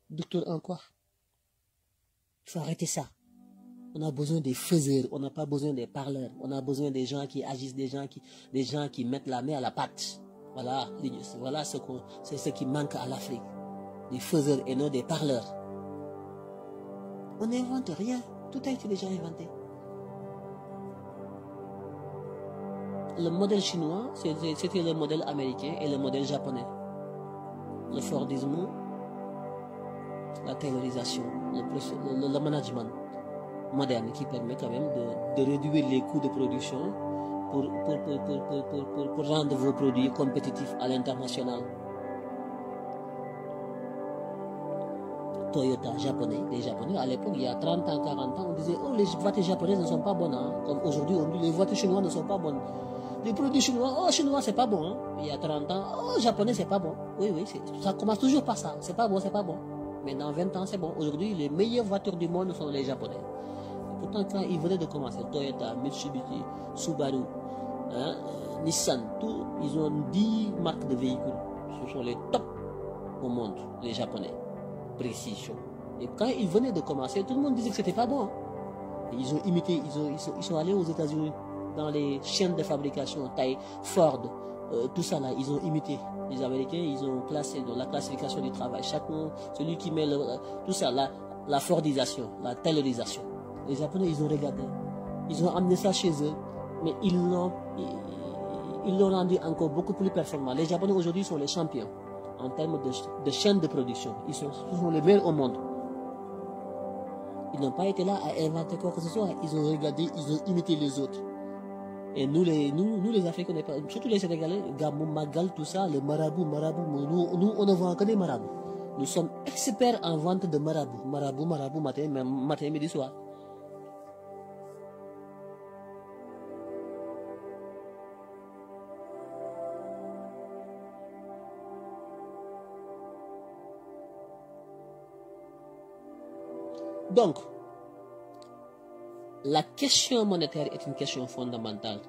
Docteur en quoi? Il faut arrêter ça. On a besoin des faiseurs, on n'a pas besoin des parleurs. On a besoin des gens qui agissent, des gens qui mettent la main à la pâte. Voilà c'est ce qui manque à l'Afrique. Des faiseurs et non des parleurs. On n'invente rien. Tout a été déjà inventé. Le modèle chinois, c'était le modèle américain et le modèle japonais. Le Fordisme, la taylorisation, le management moderne qui permet quand même de réduire les coûts de production pour rendre vos produits compétitifs à l'international. Toyota japonais, les Japonais, à l'époque, il y a 30 ans, 40 ans, on disait, oh, les voitures japonaises ne sont pas bonnes. Hein. Comme aujourd'hui, on dit, les voitures chinoises ne sont pas bonnes. Les produits chinois, oh, chinois, c'est pas bon. Hein. Il y a 30 ans, oh, japonais, c'est pas bon. Oui, ça commence toujours par ça. C'est pas bon, c'est pas bon. Mais dans 20 ans, c'est bon. Aujourd'hui, les meilleures voitures du monde sont les Japonais. Et pourtant, quand ils venaient de commencer, Toyota, Mitsubishi, Subaru, Nissan, tout, ils ont 10 marques de véhicules. Ce sont les tops au monde, les Japonais. Précision. Et quand ils venaient de commencer, tout le monde disait que c'était pas bon. Hein. Et ils ont imité, ils sont allés aux États-Unis dans les chaînes de fabrication, taille Ford, tout ça là, ils ont imité. Les Américains, ils ont classé dans la classification du travail. Chacun, celui qui met tout ça, la Fordisation, la taylorisation. Les Japonais, ils ont regardé. Ils ont amené ça chez eux, mais ils l'ont rendu encore beaucoup plus performant. Les Japonais aujourd'hui sont les champions en termes de chaîne de production. Ils sont les meilleurs au monde. Ils n'ont pas été là à inventer quoi que ce soit. Ils ont regardé, ils ont imité les autres. Et nous les Africains, surtout les Sénégalais, Gamou, Magal, tout ça, les marabouts, nous on ne vend que des marabouts. Nous sommes experts en vente de marabout. Marabout, matin, midi, soir. Donc, la question monétaire est une question fondamentale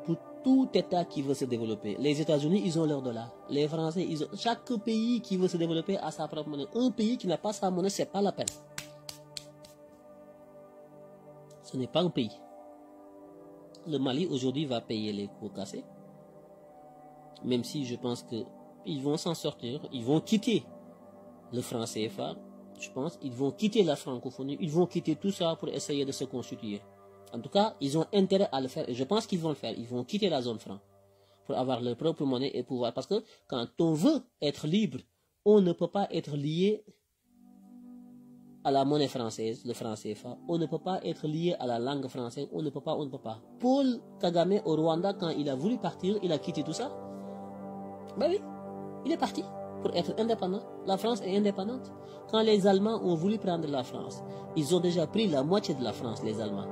pour tout État qui veut se développer. Les États-Unis, ils ont leur dollar. Les Français, ils ont... Chaque pays qui veut se développer a sa propre monnaie. Un pays qui n'a pas sa monnaie, c'est pas la peine. Ce n'est pas un pays. Le Mali, aujourd'hui, va payer les pots cassés. Même si je pense qu'ils vont s'en sortir. Ils vont quitter le franc CFA. Je pense qu'ils vont quitter la francophonie. Ils vont quitter tout ça pour essayer de se constituer. En tout cas, ils ont intérêt à le faire. Et je pense qu'ils vont le faire. Ils vont quitter la zone franc pour avoir leur propre monnaie et pouvoir. Parce que quand on veut être libre, on ne peut pas être lié à la monnaie française, le franc CFA. On ne peut pas être lié à la langue française. On ne peut pas. Paul Kagame au Rwanda, quand il a voulu partir, il a quitté tout ça. Ben oui, il est parti pour être indépendant. La France est indépendante. Quand les Allemands ont voulu prendre la France, ils ont déjà pris la moitié de la France, les Allemands.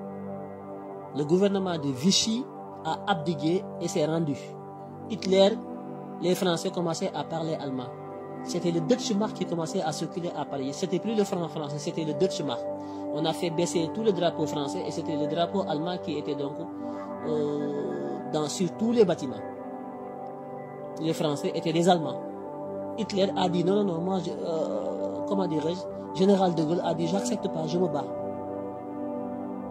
Le gouvernement de Vichy a abdiqué et s'est rendu. Hitler, les Français commençaient à parler allemand. C'était le Deutsche Mark qui commençait à circuler à Paris. C'était plus le franc français, c'était le Deutsche Mark. On a fait baisser tout le drapeau français et c'était le drapeau allemand qui était donc sur tous les bâtiments. Les Français étaient des Allemands. Hitler a dit non, moi, comment dirais-je, Général de Gaulle a dit j'accepte pas, je me bats.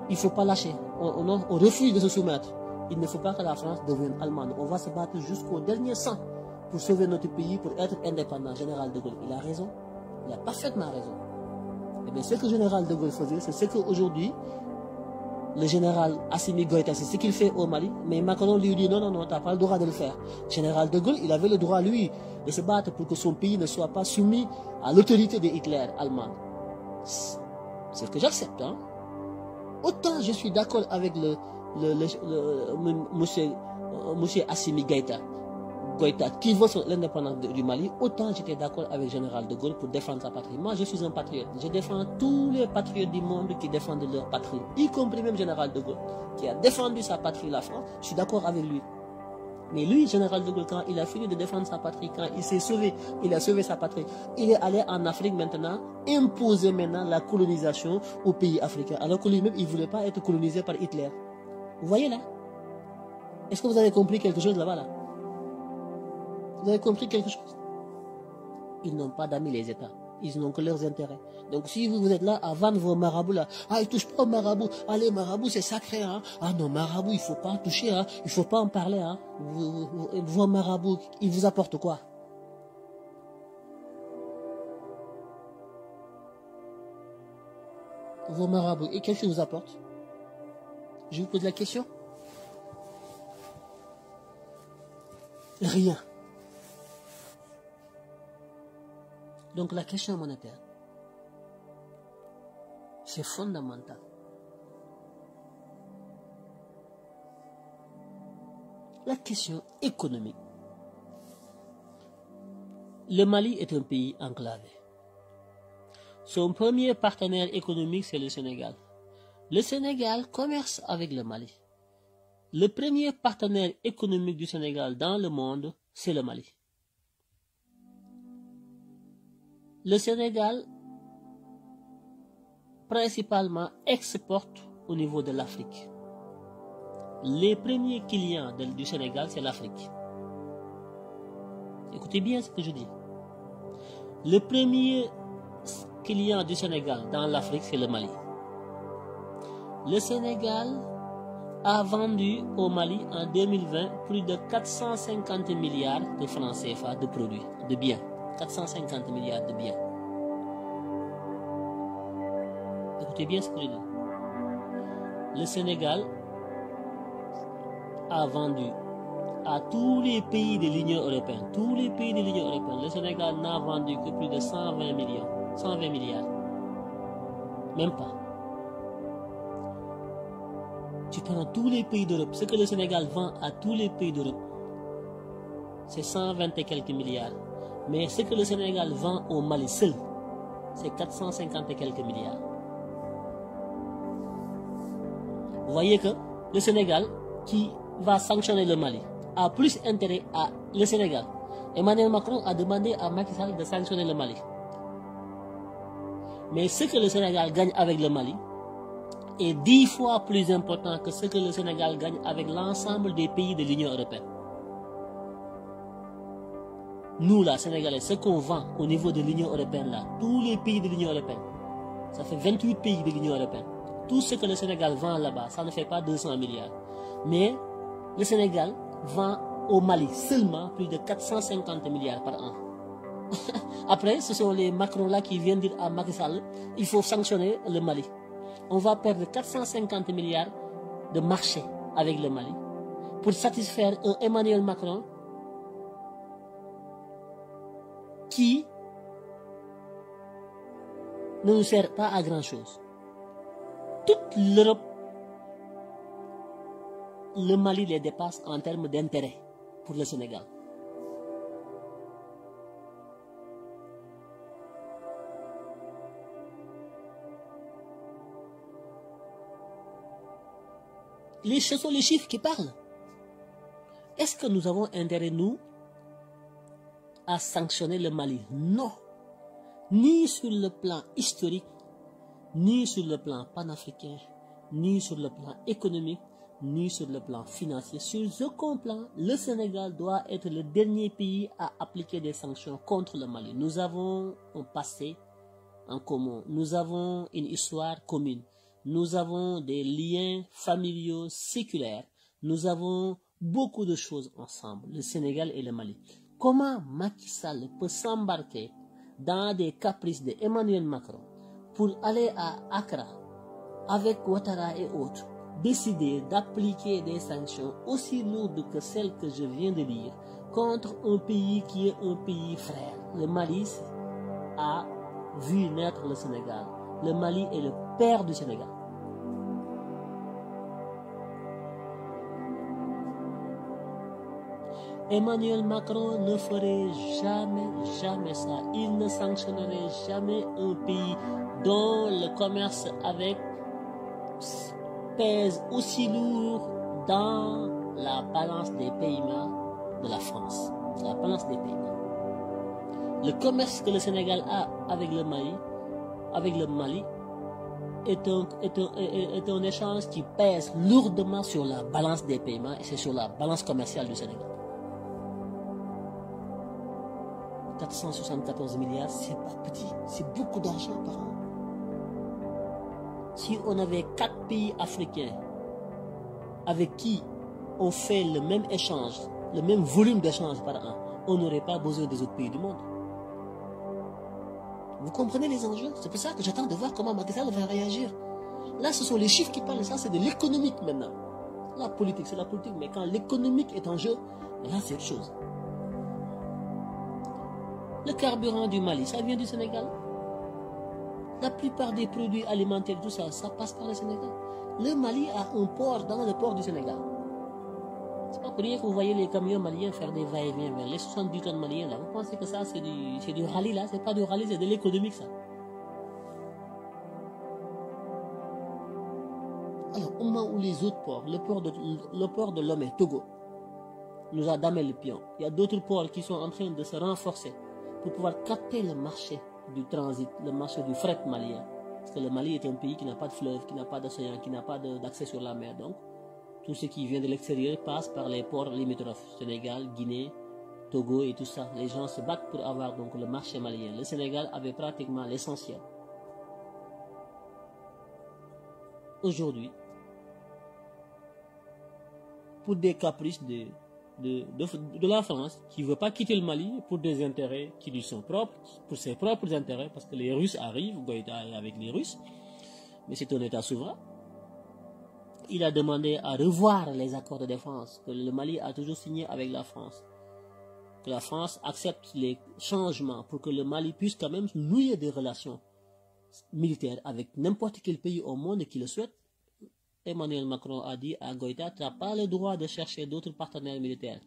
Il ne faut pas lâcher. On refuse de se soumettre. Il ne faut pas que la France devienne allemande. On va se battre jusqu'au dernier sang pour sauver notre pays, pour être indépendant. Général de Gaulle, il a raison. Il a parfaitement raison. Et bien, ce que Général de Gaulle faisait, c'est ce qu'aujourd'hui, le général Assimi Goïta, c'est ce qu'il fait au Mali. Mais Macron lui dit non, tu n'as pas le droit de le faire. Général de Gaulle, il avait le droit, lui, de se battre pour que son pays ne soit pas soumis à l'autorité de Hitler allemand. C'est ce que j'accepte. Hein? Autant je suis d'accord avec monsieur Assimi Goïta qui veut l'indépendance du Mali, autant j'étais d'accord avec le général de Gaulle pour défendre sa patrie. Moi, je suis un patriote. Je défends tous les patriotes du monde qui défendent leur patrie, y compris même le général de Gaulle, qui a défendu sa patrie, la France. Je suis d'accord avec lui. Mais lui, général de Gaulle, quand il a fini de défendre sa patrie, quand il s'est sauvé, il a sauvé sa patrie, il est allé en Afrique maintenant, imposer maintenant la colonisation aux pays africains, alors que lui-même, il ne voulait pas être colonisé par Hitler. Vous voyez là? Est-ce que vous avez compris quelque chose là-bas là? Vous avez compris quelque chose? Ils n'ont pas d'amis, les États. Ils n'ont que leurs intérêts. Donc si vous êtes là à vendre vos marabouts là, ah, ils touchent pas au marabout. Ah, les marabouts c'est sacré, hein. Ah non, marabout, il faut pas en toucher, hein. Il faut pas en parler, hein. Vos marabouts, ils vous apportent quoi? Vos marabouts, et qu'est-ce qu'ils vous apportent? Je vous pose la question. Rien. Donc la question monétaire, c'est fondamental. La question économique. Le Mali est un pays enclavé. Son premier partenaire économique, c'est le Sénégal. Le Sénégal commerce avec le Mali. Le premier partenaire économique du Sénégal dans le monde, c'est le Mali. Le Sénégal, principalement, exporte au niveau de l'Afrique. Les premiers clients du Sénégal, c'est l'Afrique. Écoutez bien ce que je dis. Le premier client du Sénégal dans l'Afrique, c'est le Mali. Le Sénégal a vendu au Mali en 2020 plus de 450 milliards de francs CFA de produits, de biens. 450 milliards de biens. Écoutez bien ce que je dis. Le Sénégal a vendu à tous les pays de l'Union européenne. Tous les pays de l'Union européenne. Le Sénégal n'a vendu que plus de 120 millions. 120 milliards. Même pas. Tu prends tous les pays d'Europe. Ce que le Sénégal vend à tous les pays d'Europe, c'est 120 et quelques milliards. Mais ce que le Sénégal vend au Mali seul, c'est 450 et quelques milliards. Vous voyez que le Sénégal, qui va sanctionner le Mali, a plus intérêt à le Sénégal. Emmanuel Macron a demandé à Macky Sall de sanctionner le Mali. Mais ce que le Sénégal gagne avec le Mali est 10 fois plus important que ce que le Sénégal gagne avec l'ensemble des pays de l'Union européenne. Nous, là, Sénégalais, ce qu'on vend au niveau de l'Union européenne, là, tous les pays de l'Union européenne, ça fait 28 pays de l'Union européenne. Tout ce que le Sénégal vend là-bas, ça ne fait pas 200 milliards. Mais le Sénégal vend au Mali seulement plus de 450 milliards par an. Après, ce sont les Macron-là qui viennent dire à Macky Sall, il faut sanctionner le Mali. On va perdre 450 milliards de marché avec le Mali pour satisfaire un Emmanuel Macron qui ne nous sert pas à grand-chose. Toute l'Europe, le Mali les dépasse en termes d'intérêt pour le Sénégal. Ce sont les chiffres qui parlent. Est-ce que nous avons intérêt, nous, à sanctionner le Mali? Non. Ni sur le plan historique, ni sur le plan panafricain, ni sur le plan économique, ni sur le plan financier. Sur aucun plan, le Sénégal doit être le dernier pays à appliquer des sanctions contre le Mali. Nous avons un passé en commun. Nous avons une histoire commune. Nous avons des liens familiaux séculaires. Nous avons beaucoup de choses ensemble, le Sénégal et le Mali. Comment Macky Sall peut s'embarquer dans des caprices d'Emmanuel Macron pour aller à Accra avec Ouattara et autres, décider d'appliquer des sanctions aussi lourdes que celles que je viens de dire contre un pays qui est un pays frère? Le Mali a vu naître le Sénégal. Le Mali est le père du Sénégal. Emmanuel Macron ne ferait jamais ça. Il ne sanctionnerait jamais un pays dont le commerce avec pèse aussi lourd dans la balance des paiements de la France. La balance des paiements. Le commerce que le Sénégal a avec le Mali est un échange qui pèse lourdement sur la balance des paiements et c'est sur la balance commerciale du Sénégal. 474 milliards, c'est pas petit, c'est beaucoup d'argent par an. Si on avait 4 pays africains avec qui on fait le même échange, le même volume d'échange par an, on n'aurait pas besoin des autres pays du monde. Vous comprenez les enjeux? C'est pour ça que j'attends de voir comment Macky Sall va réagir. Là, ce sont les chiffres qui parlent, ça c'est de l'économique maintenant. La politique, c'est la politique, mais quand l'économique est en jeu, là c'est autre chose. Le carburant du Mali, ça vient du Sénégal. La plupart des produits alimentaires, tout ça, ça passe par le Sénégal. Le Mali a un port dans le port du Sénégal. C'est pas pour rien que vous voyez les camions maliens faire des va-et-vient vers les 70 tonnes maliens là. Vous pensez que ça c'est du rallye là? C'est pas du rallye, c'est de l'économique ça. Alors au moment où les autres ports, le port de Lomé, Togo, nous a damé le pion. Il y a d'autres ports qui sont en train de se renforcer pour pouvoir capter le marché du transit, le marché du fret malien. Parce que le Mali est un pays qui n'a pas de fleuve, qui n'a pas d'océan, qui n'a pas d'accès sur la mer. Donc, tout ce qui vient de l'extérieur passe par les ports limitrophes. Sénégal, Guinée, Togo et tout ça. Les gens se battent pour avoir donc le marché malien. Le Sénégal avait pratiquement l'essentiel. Aujourd'hui, pour des caprices de la France qui ne veut pas quitter le Mali pour des intérêts qui lui sont propres, pour ses propres intérêts, parce que les Russes arrivent, Goïta est avec les Russes, mais c'est un État souverain. Il a demandé à revoir les accords de défense que le Mali a toujours signé avec la France. Que la France accepte les changements pour que le Mali puisse quand même nouer des relations militaires avec n'importe quel pays au monde qui le souhaite. Emmanuel Macron a dit à Goïta, tu n'as pas le droit de chercher d'autres partenaires militaires.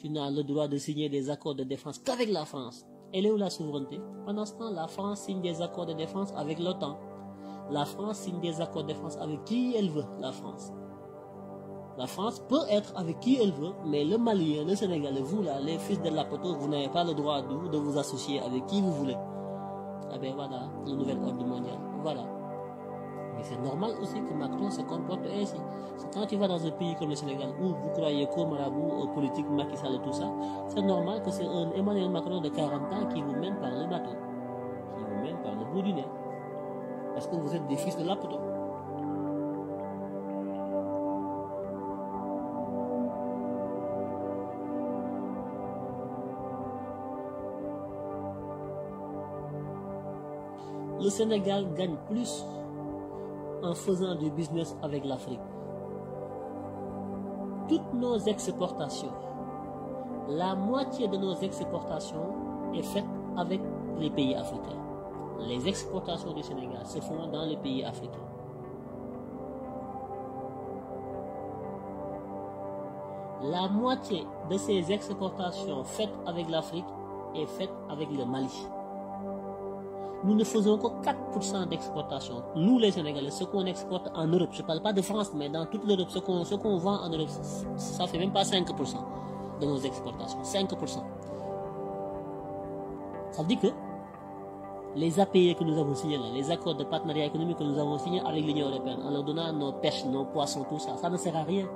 Tu n'as le droit de signer des accords de défense qu'avec la France. Elle est où la souveraineté? Pendant ce temps, la France signe des accords de défense avec l'OTAN. La France signe des accords de défense avec qui elle veut, la France. La France peut être avec qui elle veut, mais le Malien, le Sénégalais, vous là, les fils de Lapoto, vous n'avez pas le droit de vous associer avec qui vous voulez. Ah ben voilà, le nouvel ordre mondial. Voilà. Mais c'est normal aussi que Macron se comporte ainsi. Quand tu vas dans un pays comme le Sénégal, où vous croyez qu'au marabout, aux politiques, Macky Sall et tout ça, c'est normal que c'est un Emmanuel Macron de 40 ans qui vous mène par le bateau, qui vous mène par le bout du nez. Parce que vous êtes des fils de Lapoto. Le Sénégal gagne plus en faisant du business avec l'Afrique. Toutes nos exportations, la moitié de nos exportations est faite avec les pays africains. Les exportations du Sénégal se font dans les pays africains. La moitié de ces exportations faites avec l'Afrique est faite avec le Mali. Nous ne faisons que 4% d'exportation. Nous, les Sénégalais, ce qu'on exporte en Europe, je ne parle pas de France, mais dans toute l'Europe, ce qu'on vend en Europe, ça ne fait même pas 5% de nos exportations. 5%. Ça veut dire que les API que nous avons signés, là, les accords de partenariat économique que nous avons signés avec l'Union européenne, en leur donnant nos pêches, nos poissons, tout ça, ça ne sert à rien.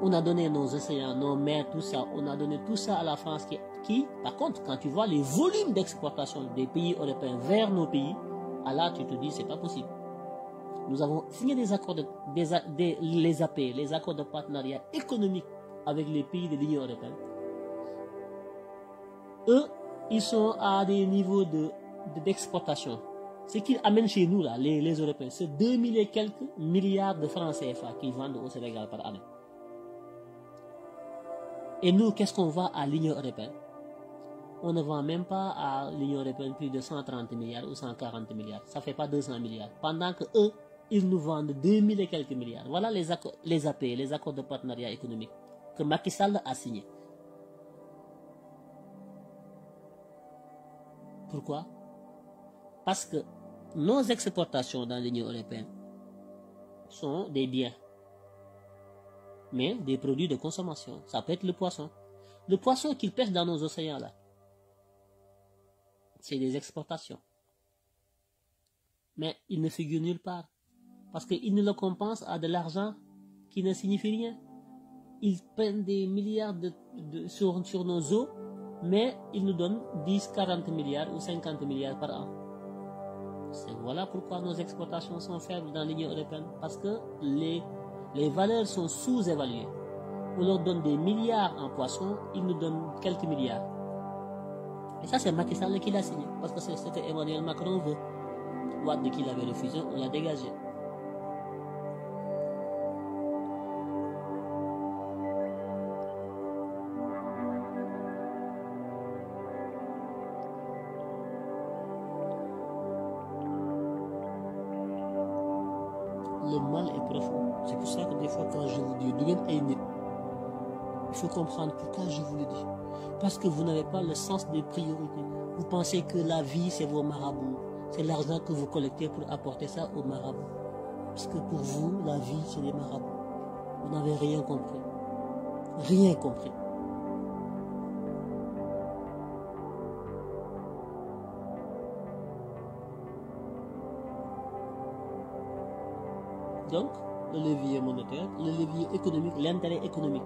On a donné nos océans, nos mers, tout ça. On a donné tout ça à la France qui, par contre, quand tu vois les volumes d'exportation des pays européens vers nos pays, là, tu te dis, c'est pas possible. Nous avons signé des accords, les AP, les accords de partenariat économique avec les pays de l'Union européenne. Eux, ils sont à des niveaux d'exportation. Ce qu'ils amènent chez nous, là, les Européens, c'est 2000 et quelques milliards de francs CFA qu'ils vendent au Sénégal par année. Et nous, qu'est-ce qu'on vend à l'Union européenne? On ne vend même pas à l'Union européenne plus de 130 milliards ou 140 milliards. Ça ne fait pas 200 milliards. Pendant que eux, ils nous vendent 2000 et quelques milliards. Voilà les AP, les accords de partenariat économique que Macky Sall a signés. Pourquoi? Parce que nos exportations dans l'Union européenne sont des biens, mais des produits de consommation. Ça peut être le poisson. Le poisson qu'ils pêchent dans nos océans, là, c'est des exportations. Mais il ne figure nulle part. Parce qu'ils ne le compensent à de l'argent qui ne signifie rien. Ils prennent des milliards sur nos eaux, mais ils nous donnent 10, 40 milliards ou 50 milliards par an. Voilà pourquoi nos exportations sont faibles dans l'Union européenne. Parce que les valeurs sont sous-évaluées. On leur donne des milliards en poissons, ils nous donnent quelques milliards. Et ça, c'est Macky Sall qui l'a signé. Parce que c'est ce que Emmanuel Macron veut. Ouad qui l'avait refusé, on l'a dégagé. Le mal est profond. C'est pour ça que des fois, quand je vous dis, il faut comprendre pourquoi je vous le dis. Parce que vous n'avez pas le sens des priorités. Vous pensez que la vie, c'est vos marabouts. C'est l'argent que vous collectez pour apporter ça aux marabouts. Parce que pour vous, la vie, c'est les marabouts. Vous n'avez rien compris. Rien compris. Donc, le levier monétaire, le levier économique, l'intérêt économique.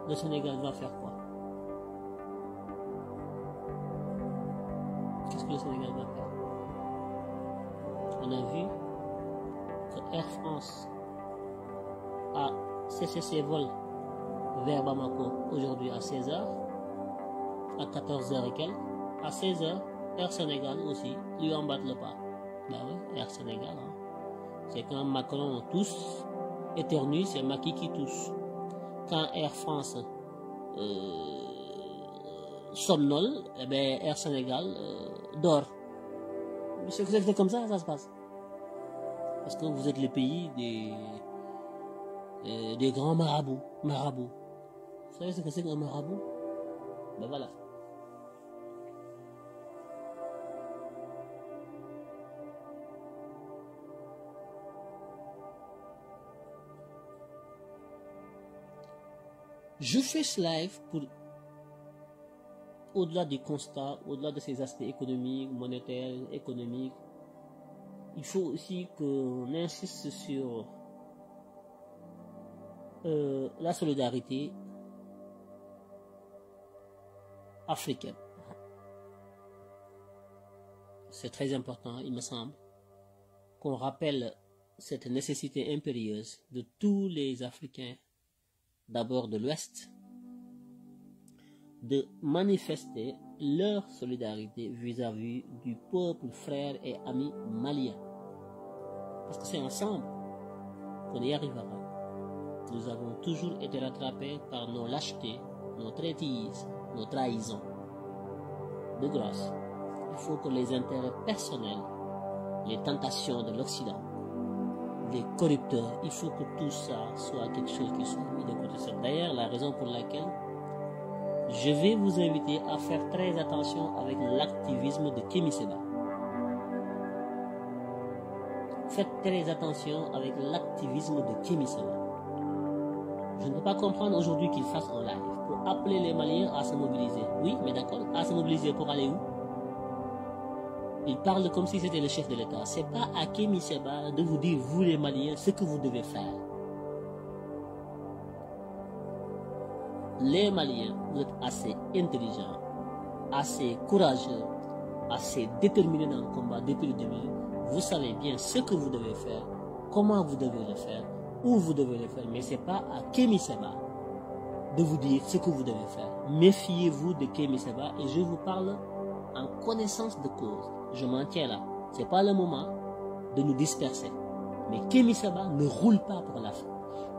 Le Sénégal va faire quoi? Qu'est-ce que le Sénégal va faire? On a vu que Air France a cessé ses vols vers Bamako aujourd'hui à 16h, à 14h et quelques. À 16h, Air Sénégal aussi lui emballe le pas. Ben oui, Air Sénégal. Hein. C'est quand Macron tousse, éternue, c'est Macky qui tousse. Quand Air France somnole, eh ben Air Sénégal dort. C'est comme ça se passe. Parce que vous êtes le pays des grands marabouts. Marabouts. Vous savez ce que c'est qu'un marabout? Ben voilà. Je fais ce live pour, au-delà du constat, au-delà de ces aspects économiques, monétaires, économiques, il faut aussi qu'on insiste sur la solidarité africaine. C'est très important, il me semble, qu'on rappelle cette nécessité impérieuse de tous les Africains, d'abord de l'Ouest, de manifester leur solidarité vis-à-vis du peuple frère et ami malien. Parce que c'est ensemble qu'on y arrivera. Nous avons toujours été rattrapés par nos lâchetés, nos traîtrises, nos trahisons. De grâce, il faut que les intérêts personnels, les tentations de l'Occident, les corrupteurs, il faut que tout ça soit quelque chose qui soit mis de côté. C'est d'ailleurs la raison pour laquelle je vais vous inviter à faire très attention avec l'activisme de Kémy Séba. Faites très attention avec l'activisme de Kémy Séba. Je ne peux pas comprendre aujourd'hui qu'il fasse un live pour appeler les Maliens à se mobiliser. Oui, mais d'accord, à se mobiliser pour aller où? Il parle comme si c'était le chef de l'État. Ce n'est pas à Kémy Séba de vous dire, vous les Maliens, ce que vous devez faire. Les Maliens, vous êtes assez intelligents, assez courageux, assez déterminés dans le combat depuis le début. Vous savez bien ce que vous devez faire, comment vous devez le faire, où vous devez le faire. Mais ce n'est pas à Kémy Séba de vous dire ce que vous devez faire. Méfiez-vous de Kémy Séba et je vous parle en connaissance de cause. Je m'en tiens là. Ce n'est pas le moment de nous disperser. Mais Kémy Séba ne roule pas pour l'Afrique.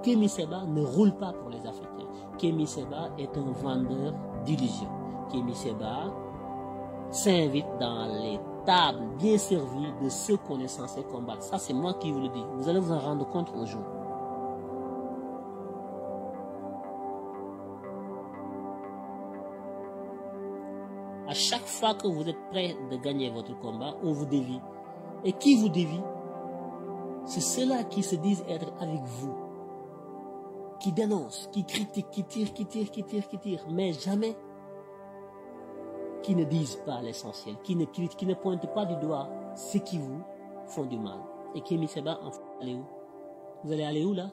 Kémy Séba ne roule pas pour les Africains. Kémy Séba est un vendeur d'illusions. Kémy Séba s'invite dans les tables bien servies de ceux qu'on est censé combattre. Ça, c'est moi qui vous le dis. Vous allez vous en rendre compte un jour. À chaque fois que vous êtes prêt de gagner votre combat, on vous dévie. Et qui vous dévie? C'est ceux-là qui se disent être avec vous, qui dénoncent, qui critiquent, qui tirent, mais jamais qui ne disent pas l'essentiel, qui ne pointent pas du doigt ceux qui vous font du mal. Et Kémy Séba, allez où? Vous allez aller où là?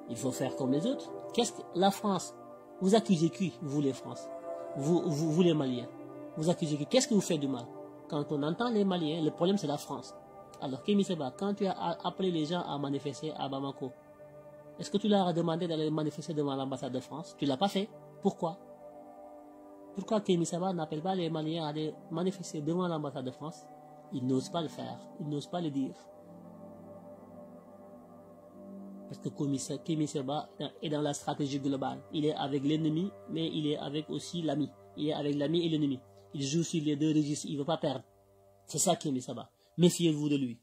Il faut faire comme les autres. Qu'est-ce que la France? Vous accusez qui, vous les France? Vous les Maliens, vous accusez qui? Qu'est-ce que vous faites du mal? Quand on entend les Maliens, le problème c'est la France. Alors Kémy Séba, quand tu as appelé les gens à manifester à Bamako, est-ce que tu leur as demandé d'aller manifester devant l'ambassade de France? Tu ne l'as pas fait. Pourquoi? Pourquoi Kémy Séba n'appelle pas les Maliens à aller manifester devant l'ambassade de France? Ils n'osent pas le faire, ils n'osent pas le dire. Parce que Kémy Séba est dans la stratégie globale. Il est avec l'ennemi, mais il est avec aussi l'ami. Il est avec l'ami et l'ennemi. Il joue sur les deux registres, il ne veut pas perdre. C'est ça Kémy Séba. Méfiez-vous de lui.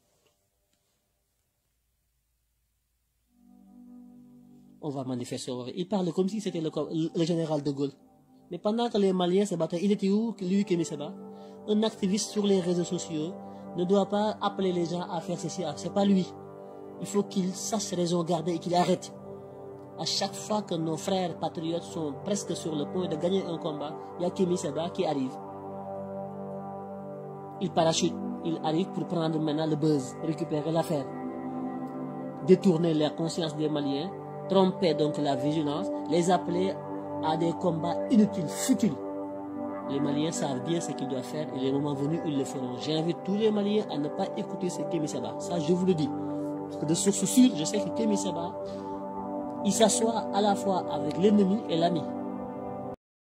On va manifester. Il parle comme si c'était le général de Gaulle. Mais pendant que les Maliens se battaient, il était où, lui, Kémy Séba? Un activiste sur les réseaux sociaux ne doit pas appeler les gens à faire ceci. C'est pas lui. Il faut qu'il sache raison garder et qu'il arrête. À chaque fois que nos frères patriotes sont presque sur le point de gagner un combat, il y a Kémy Séba qui arrive. Il parachute, il arrive pour prendre maintenant le buzz, récupérer l'affaire, détourner la conscience des Maliens, tromper donc la vigilance, les appeler à des combats inutiles, futiles. Les Maliens savent bien ce qu'ils doivent faire et les moments venus, ils le feront. J'invite tous les Maliens à ne pas écouter ce Kémy Séba. Ça, je vous le dis. Parce que de source sûre, je sais que Kémy Séba, il s'assoit à la fois avec l'ennemi et l'ami.